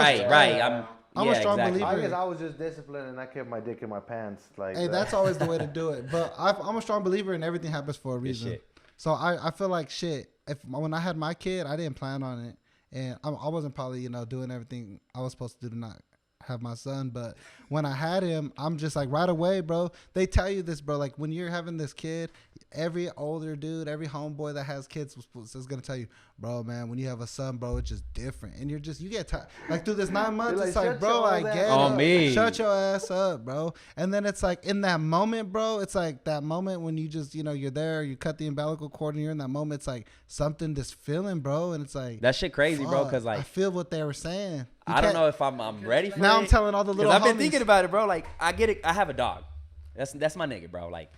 a strong believer. I guess I was just disciplined and I kept my dick in my pants. Like, hey, that's always the way to do it. But I'm a strong believer in everything happens for a reason. So I feel like shit. When I had my kid, I didn't plan on it, and I wasn't probably doing everything I was supposed to do to not have my son. But when I had him, I'm just like right away, bro. They tell you this, bro. Like when you're having this kid, every older dude, every homeboy that has kids is gonna tell you, bro, man, when you have a son, bro, it's just different. And you get tired. Like through this 9 months, it's like, bro, I get it. Shut your ass up, bro. And then it's like in that moment, bro, it's like that moment when you just, you're there, you cut the umbilical cord and you're in that moment, it's like something just feeling, bro. And it's like that shit crazy, bro. Cause like I feel what they were saying. I don't know if I'm ready for it. Now I'm telling all the little homies. I've been thinking about it, bro. Like I get it. I have a dog. That's my nigga, bro. Like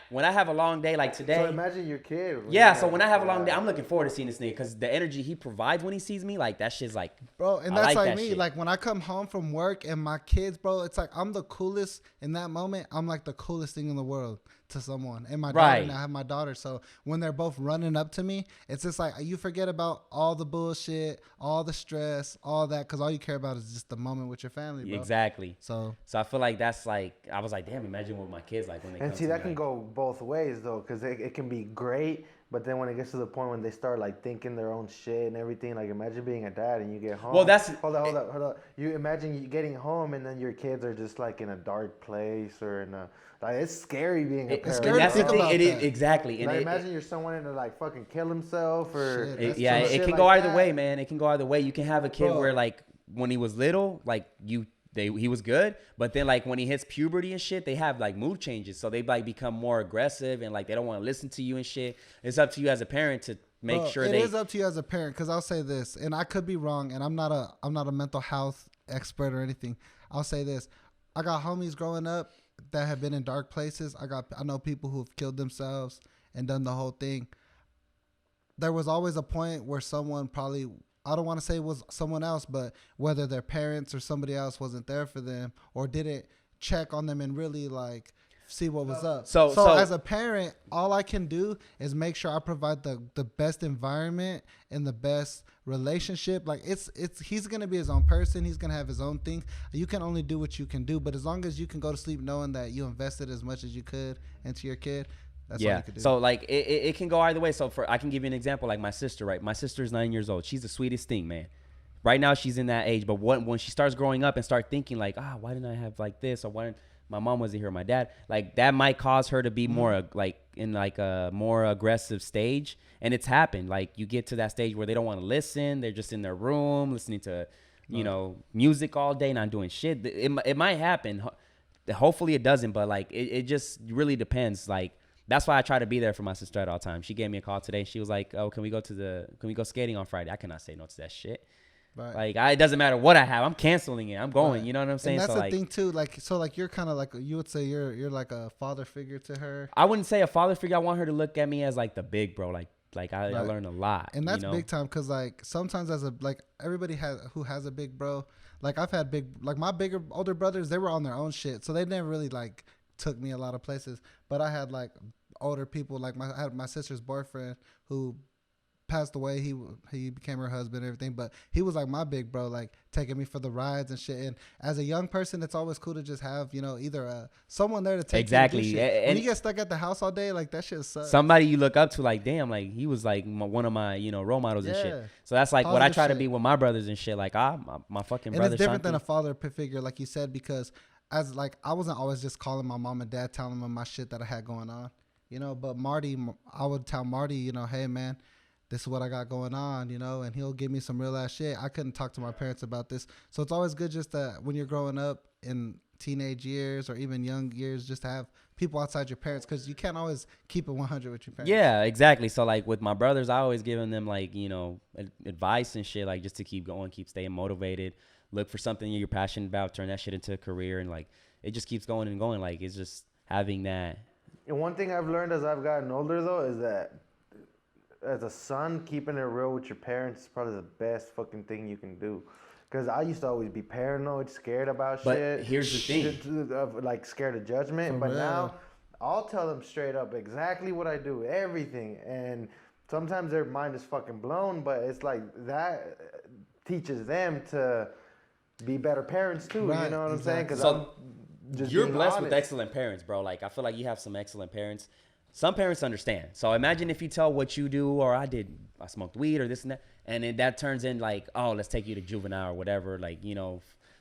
when I have a long day like today. So imagine your kid. Yeah, so when I have a long day, I'm looking forward to seeing this nigga because the energy he provides when he sees me, like that shit's like, bro. And I that's like that me. shit. Like when I come home from work and my kids, bro, it's like I'm the coolest in that moment. I'm like the coolest thing in the world to someone. And my daughter, Right. and I have my daughter. So when they're both running up to me, it's just like you forget about all the bullshit, all the stress, all that, because all you care about is just the moment with your family, bro. Exactly. So I feel like that's like, I was like, damn, imagine what my kids like when they come And see, to that me, can like, go both ways though, because it can be great, but then when it gets to the point when they start like thinking their own shit and everything, like imagine being a dad and you get home. Well, that's hold up. You imagine you getting home and then your kids are just like in a dark place or in a like it's scary being a parent. scary that's to the think thing. about It is that. exactly. And Like imagine you're someone to like fucking kill himself or Shit, that's yeah, some it shit can like go either that. way, man. It can go either way. You can have a kid Bro. where like when he was little, like he was good, but then like when he hits puberty and shit, they have like mood changes, so they like become more aggressive and like they don't want to listen to you and shit. It's up to you as a parent to make Bro, sure it they. is up to you as a parent, because I'll say this, and I could be wrong, and I'm not a mental health expert or anything. I'll say this: I got homies growing up that have been in dark places. I know people who've killed themselves and done the whole thing. There was always a point where someone probably, I don't want to say it was someone else, but whether their parents or somebody else wasn't there for them or didn't check on them and really like see what was up. So as a parent, all I can do is make sure I provide the best environment and the best relationship. Like he's going to be his own person. He's going to have his own thing. You can only do what you can do, but as long as you can go to sleep knowing that you invested as much as you could into your kid, that's all you could do. So like it can go either way. So I can give you an example, like my sister, right? My sister is 9 years old. She's the sweetest thing, man. Right now she's in that age, but when she starts growing up and start thinking like, why didn't I have like this, or why didn't my mom wasn't here, or my dad, like that might cause her to be more like in like a more aggressive stage. And it's happened. Like you get to that stage where they don't want to listen. They're just in their room listening to, music all day, not doing shit. It might happen. Hopefully it doesn't, but like it just really depends. Like that's why I try to be there for my sister at all times. She gave me a call today. She was like, "Oh, can we go skating on Friday?" I cannot say no to that shit. Right. Like it doesn't matter what I have. I'm canceling it. I'm going. Right. You know what I'm saying? And that's so, the thing too. Like you're kind of like, you would say you're like a father figure to her. I wouldn't say a father figure. I want her to look at me as like the big bro. Like I learned a lot. And that's big time, because like sometimes everybody who has a big bro. Like I've had my older brothers, they were on their own shit, so they never really like took me a lot of places. But I had like older people, like I had my sister's boyfriend who passed away. He became her husband and everything, but he was like my big bro, like taking me for the rides and shit. And as a young person, it's always cool to just have either someone there to take exactly. you to do shit. When you get stuck at the house all day, like that shit sucks. Somebody you look up to, like damn, like he was like one of my role models and shit. So that's like what I try to be with my brothers and shit. Like my fucking brother. And it's different than a father figure, like you said, because as like I wasn't always just calling my mom and dad, telling them my shit that I had going on, But Marty, I would tell Marty, hey man, this is what I got going on, and he'll give me some real ass shit. I couldn't talk to my parents about this. So it's always good just that when you're growing up in teenage years or even young years, just to have people outside your parents, because you can't always keep it 100 with your parents. Yeah, exactly. So like with my brothers, I always giving them like, advice and shit, like just to keep going, keep staying motivated, look for something you're passionate about, turn that shit into a career. And like, it just keeps going and going. Like it's just having that. And one thing I've learned as I've gotten older though, is that as a son, keeping it real with your parents is probably the best fucking thing you can do. Because I used to always be paranoid, scared about shit. But here's the thing. Like scared of judgment. But now I'll tell them straight up exactly what I do, everything. And sometimes their mind is fucking blown, but it's like that teaches them to be better parents too. Right, you know what I'm saying? Because so you're blessed with honest. excellent parents, bro. Like I feel like you have some excellent parents. Some parents understand. So imagine if you tell what you do, or I smoked weed or this and that, and then that turns in like, oh, let's take you to juvenile or whatever. Like,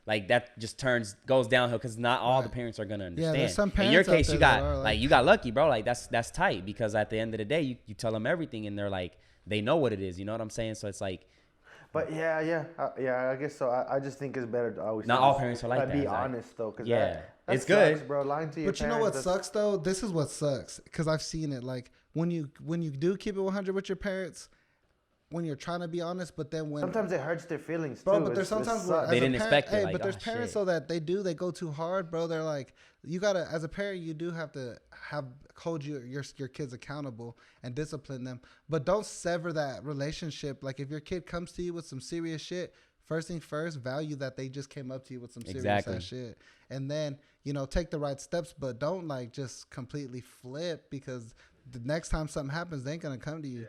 like that just goes downhill, because not all the parents are going to understand. Yeah, there's some parents in your case, out there you got lucky, bro. Like that's tight, because at the end of the day, you tell them everything and they're like, they know what it is. You know what I'm saying? So it's like. But yeah, I guess so. I just think it's better to always. Not all parents are like that. Be honest though, because that it's sucks, good, bro. Lying to your parents. But you know what sucks though? This is what sucks, because I've seen it. Like when you do keep it 100 with your parents, when you're trying to be honest, but then when Sometimes it hurts their feelings bro, too. but there's sometimes sucks. where as They a didn't parent, expect it, hey, like, but there's oh, parents shit. so that they go too hard, bro. They're like, you gotta, as a parent, you do have to hold your kids accountable and discipline them, but don't sever that relationship. Like if your kid comes to you with some serious shit, first thing first, value that they just came up to you with some serious Exactly. ass shit, and then take the right steps, but don't like just completely flip, because the next time something happens, they ain't gonna come to you.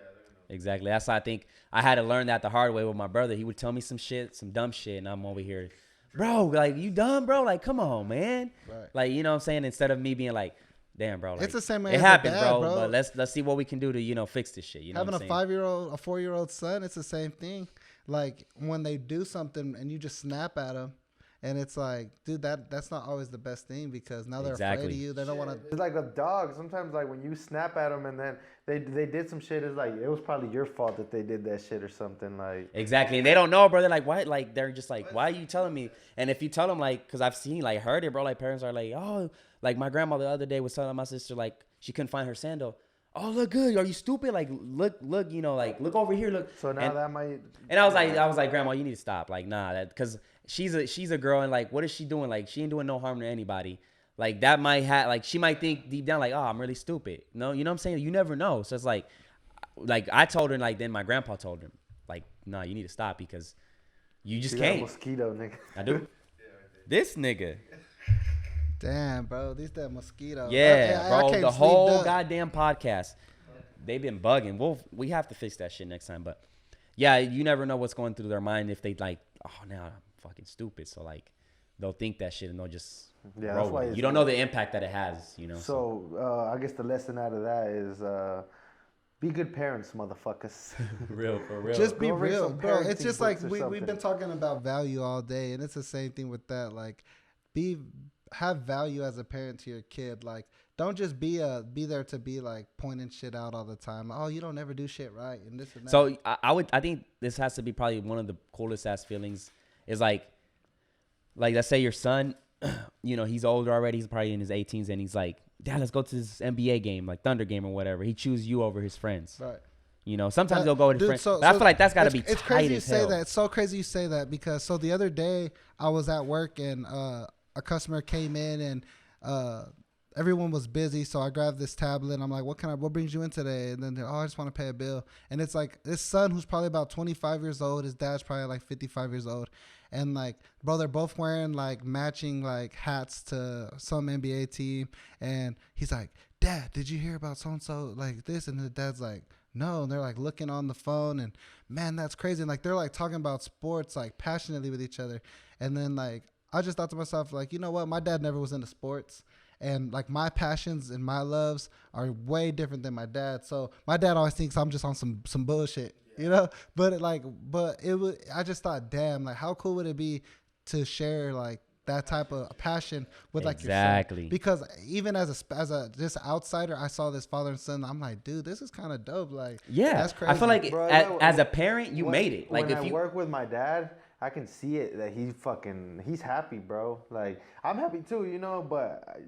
Exactly. That's why I think I had to learn that the hard way with my brother. He would tell me some shit, some dumb shit, and I'm over here, bro, like, you dumb, bro? Like, come on, man. Right. Like, you know what I'm saying? Instead of me being like, damn, bro. Like, It's the same way it as a happens, dad, bro, bro. but let's see what we can do to, fix this shit. You know Having what a I'm saying? 5-year-old, a 4-year-old son, it's the same thing. Like when they do something and you just snap at them, and it's like, dude, that's not always the best thing, because now they're afraid Exactly. of you. They don't want to. It's like a dog. Sometimes, like when you snap at them and then they did some shit, it's like it was probably your fault that they did that shit or something. Like Exactly. And they don't know, bro. They're like, why? Like, they're just like, why are you telling me? And if you tell them, like, because I've seen, like, heard it, bro. Like, parents are like, oh, like my grandma the other day was telling my sister, like, she couldn't find her sandal. Oh, look good. Are you stupid? Like, look, like, look over here. Look. so now and, that might. And I was like, Grandma, you need to stop. Like, nah, that because she's a girl, and like, what is she doing? Like, she ain't doing no harm to anybody. Like, that might have, like, she might think deep down, like, oh, I'm really stupid. No, you know what I'm saying? You never know. So it's like I told her, and like then my grandpa told him, like, nah, you need to stop because you just You got a can't. mosquito, nigga. I do. This nigga. Damn, bro, these damn mosquitoes. Yeah, I bro. can't The sleep, whole dog. goddamn podcast, they've been bugging. We have to fix that shit next time. But yeah, you never know what's going through their mind if they like, oh, now I'm fucking stupid. So like, they'll think that shit and they'll just Yeah, roll that's why with it. it's You don't know the impact that it has. So I guess the lesson out of that is be good parents, motherfuckers. Real for real. Just be Go read real, some bro. It's parenting just like books or we've something. been talking about value all day, and it's the same thing with that. Like, have value as a parent to your kid. Like, don't just be there to be like pointing shit out all the time. Oh, you don't ever do shit right, and this and that. So I think this has to be probably one of the coolest ass feelings is like let's say your son, he's older already. He's probably in his 18s, and he's like, Dad, let's go to this NBA game, like Thunder game or whatever. He chooses you over his friends. Right. Sometimes they'll go with his Dude, friends. so- But I so feel like that's got to be it's tight crazy you as say hell. that. It's so crazy you say that, because so the other day I was at work and a customer came in and everyone was busy, so I grabbed this tablet and I'm like, what brings you in today? And then they're, I just want to pay a bill. And it's like this son who's probably about 25 years old, his dad's probably like 55 years old, and like, bro, they're both wearing like matching like hats to some NBA team, and he's like, Dad, did you hear about so and so like this? And the dad's like, no. And they're like looking on the phone, and man, that's crazy. And like they're like talking about sports like passionately with each other. And then like I just thought to myself, like, you know what, my dad never was into sports, and like my passions and my loves are way different than my dad. So my dad always thinks I'm just on some bullshit, but it was, I just thought, damn, like how cool would it be to share like that type of passion with like Exactly. your son? Because even as a just outsider, I saw this father and son. I'm like, dude, this is kind of dope. Like, Yeah, that's crazy. I feel like Bro, as a parent, you made it. Like when if I you work with my dad, I can see it that he's happy, bro. Like I'm happy too, but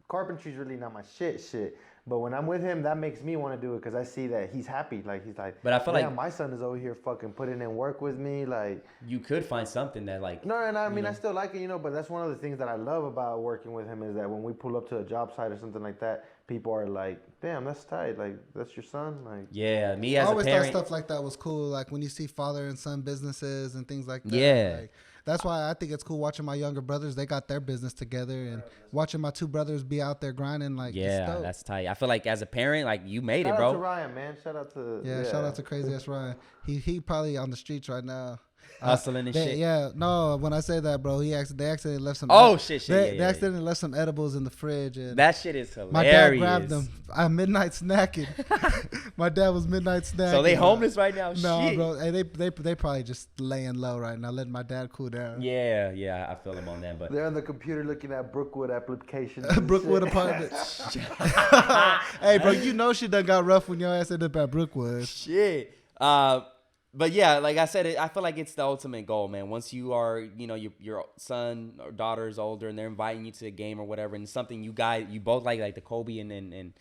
carpentry's really not my shit. But when I'm with him, that makes me want to do it because I see that he's happy. Like he's like, But I feel like my son is over here fucking putting in work with me. Like you could find something that like no, and I mean I still like it, but that's one of the things that I love about working with him is that when we pull up to a job site or something like that, people are like, damn, that's tight. Like that's your son. Like yeah, me I as a always thought parent. stuff like that was cool. Like when you see father and son businesses and things like that. Yeah. Like, that's why I think it's cool watching my younger brothers. They got their business together, and watching my two brothers be out there grinding. Like, it's Yeah, dope. that's tight. I feel like as a parent, like you made shout it, out to bro. Ryan, man. Shout out to Shout out to Crazy Ass Ryan. He probably on the streets right now. Hustling and shit. Yeah, no. When I say that, bro, they accidentally left some. Oh, shit. They Yeah. accidentally left some edibles in the fridge, and That shit is hilarious. my dad grabbed them. I'm midnight snacking. My dad was midnight snacking. So they homeless right now? No, Shit. bro. Hey, they probably just laying low right now, letting my dad cool down. Yeah, I feel them on that, but They're on the computer looking at Brookwood applications. and Brookwood shit. Apartments. Hey, bro, you know she done got rough when your ass ended up at Brookwood. shit. But yeah, like I said, I feel like it's the ultimate goal, man. Once you are, your son or daughter is older and they're inviting you to a game or whatever, and it's something you both like the Kobe and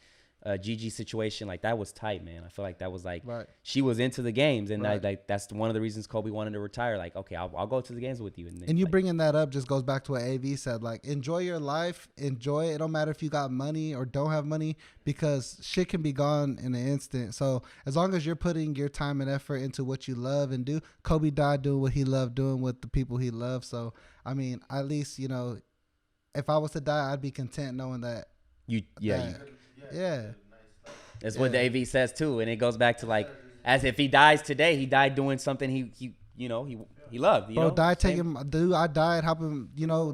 Gigi situation, like that was tight, man. I feel like that was like Right. she was into the games, and Right. like that's one of the reasons Kobe wanted to retire. Like, okay, I'll go to the games with you. And you like, bringing that up just goes back to what AV said. Like, enjoy your life. Enjoy it. It don't matter if you got money or don't have money, because shit can be gone in an instant. So as long as you're putting your time and effort into what you love and do, Kobe died doing what he loved doing with the people he loved. So, I mean, at least, you know, if I was to die, I'd be content knowing that. yeah. Yeah. That's what the AV says too, and it goes back to like, as if he dies today, he died doing something he loved. Bro, died taking, dude, I died helping,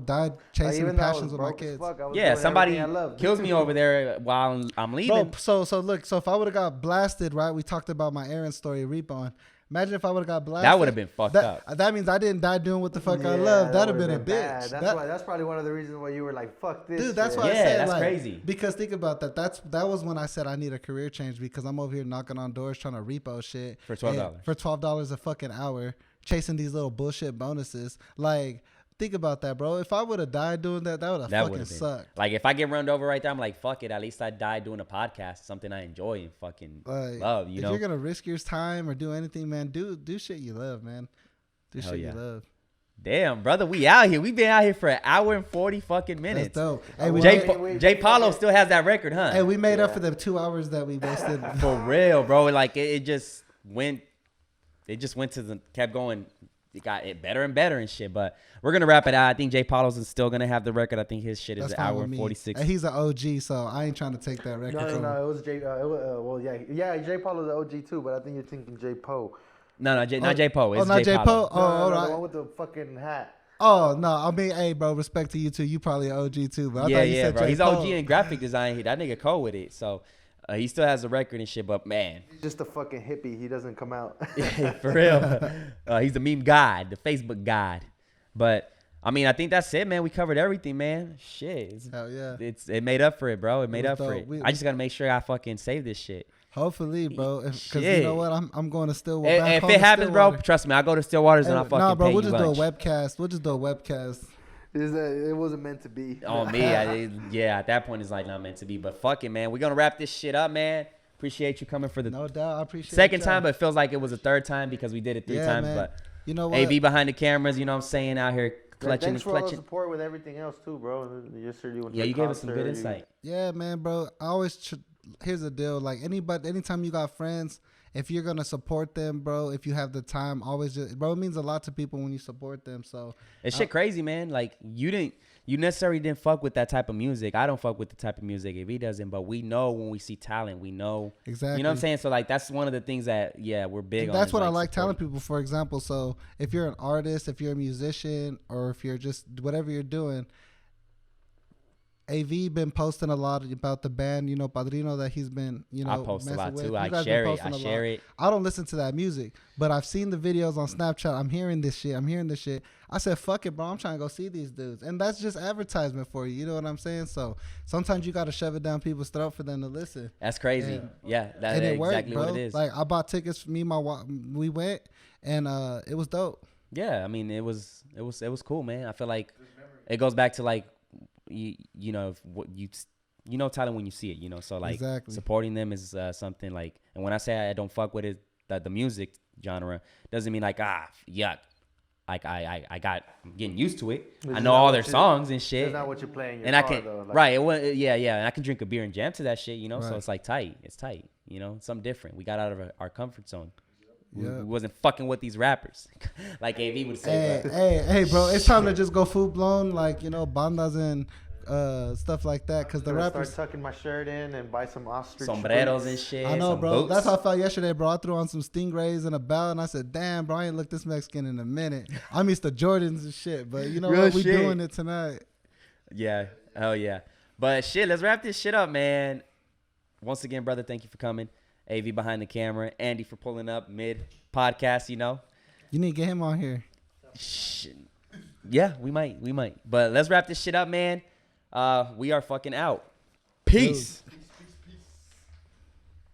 died chasing the Even though I was passions with my broke as kids. fuck, I was Yeah, doing somebody everything I loved. kills me over there while I'm leaving. Bro, so look, so if I would have got blasted, right? We talked about my Aaron story, Reapon. Imagine if I would have got blasted. That would have been fucked up. That means I didn't die doing what the fuck I Yeah, love. That'd have would've been a bad. bitch. That's probably one of the reasons why you were like, "Fuck this." Dude, that's shit. why I Yeah, said that's like, crazy. Because think about that. That was when I said I need a career change, because I'm over here knocking on doors trying to repo shit For $12. and for $12 a fucking hour, chasing these little bullshit bonuses. Like, think about that, bro. If I would have died doing that, that would have fucking would've been. sucked. Like, if I get run over right there, I'm like, fuck it. At least I died doing a podcast, something I enjoy and fucking Like, love. if you're gonna risk your time or do anything, man, do shit you love, man. Do Hell shit yeah. you love. Damn, brother, we out here. We've been out here for an hour and 40 fucking minutes. That's dope. Hey, Jay Paulo still has that record, huh? Hey, we made up for the 2 hours that we wasted. For real, bro. Like it just went kept going. It got it better and better and shit. But we're gonna wrap it out. I think Jay Paulo's is still gonna have the record. I think his shit is That's an fine hour with and me. 46. And he's an OG, so I ain't trying to take that record from him. No, it was Jay. Jay Paul was the OG too, but I think you're thinking Jay Poe. No, not Jay Poe. It's not Jay Paulo. Poe? Oh, all The right. one with the fucking hat. Oh, no. I mean, hey, bro, respect to you, too. You probably an OG, too. But I thought you said bro. Jay He's Poe. OG in graphic design. That nigga cold with it. So he still has a record and shit. But man, He's just a fucking hippie. He doesn't come out. for real, he's the meme god, the Facebook god. But I mean, I think that's it, man. We covered everything, man. Shit, Hell yeah. it made up for it, bro. It made was up for dope. it. I just gotta make sure I fucking save this shit. Hopefully, bro. Because you Shit. know what? I'm going to Stillwater. And if it happens, bro, trust me, I go to Stillwater's and I'll fucking Nah, bro, pay we'll you just lunch. do a webcast. We'll just do a webcast. It wasn't meant to be. On me, at that point, it's like not meant to be. But fuck it, man. We're gonna wrap this shit up, man. Appreciate you coming for the No doubt. I appreciate second y'all. time, but it feels like it was a third time because we did it three times. man. But You know what? AV behind the cameras, you know what I'm saying, out here clutching Thanks and for all the clutching. support with everything else too, bro. Yesterday you went to Yeah, the you gave us some good concert, insight. Yeah, man, bro. I always here's the deal. Like anytime you got friends, if you're gonna support them, bro, if you have the time, always just, bro, it means a lot to people when you support them. So It's shit crazy, man. Like you necessarily didn't fuck with that type of music. I don't fuck with the type of music AV doesn't, but we know when we see talent, we know. Exactly. You know what I'm saying? So like that's one of the things that we're big on. That's is, what I like telling supporting. people, for example. So if you're an artist, if you're a musician, or if you're just whatever you're doing, AV been posting a lot about the band, Padrino, that he's been, I post a messing lot with. too. You I guys been share it. posting I a share lot. it. I don't listen to that music, but I've seen the videos on Snapchat. I'm hearing this shit. I said, fuck it, bro. I'm trying to go see these dudes. And that's just advertisement for you. You know what I'm saying? So sometimes you got to shove it down people's throat for them to listen. That's crazy. And- Yeah, that's And it worked, exactly bro. what it is. Like, I bought tickets for me, we went, and it was dope. Yeah, I mean, it was cool, man. I feel like it goes back to like you know what talent when you see it, so like Exactly. supporting them is something like, and when I say I don't fuck with it, that the music genre doesn't mean like yuck. Like I got getting used to it. I know all their songs and shit. It's not what you play in your And car, I can though. Like, right, and I can drink a beer and jam to that shit, so Right. it's like tight. It's tight, something different. We got out of our comfort zone. Yeah. We wasn't fucking with these rappers, like AV would say. bro. Hey, bro! It's time to just go full blown, like bandas and stuff like that, because the I'm gonna rappers. start tucking my shirt in and buy some ostrich Sombreros boots. and shit. I know, some bro. boots. That's how I felt yesterday, bro. I threw on some Stingrays and a belt, and I said, "Damn, bro, I ain't looked this Mexican in a minute." I'm used to Jordans and shit, but you know Real what? We shit. doing it tonight. Yeah, hell yeah. But shit, let's wrap this shit up, man. Once again, brother, thank you for coming. AV behind the camera, Andy for pulling up mid podcast. You need to get him on here. Shit. Yeah, we might. But let's wrap this shit up, man. We are fucking out. Peace. Dude.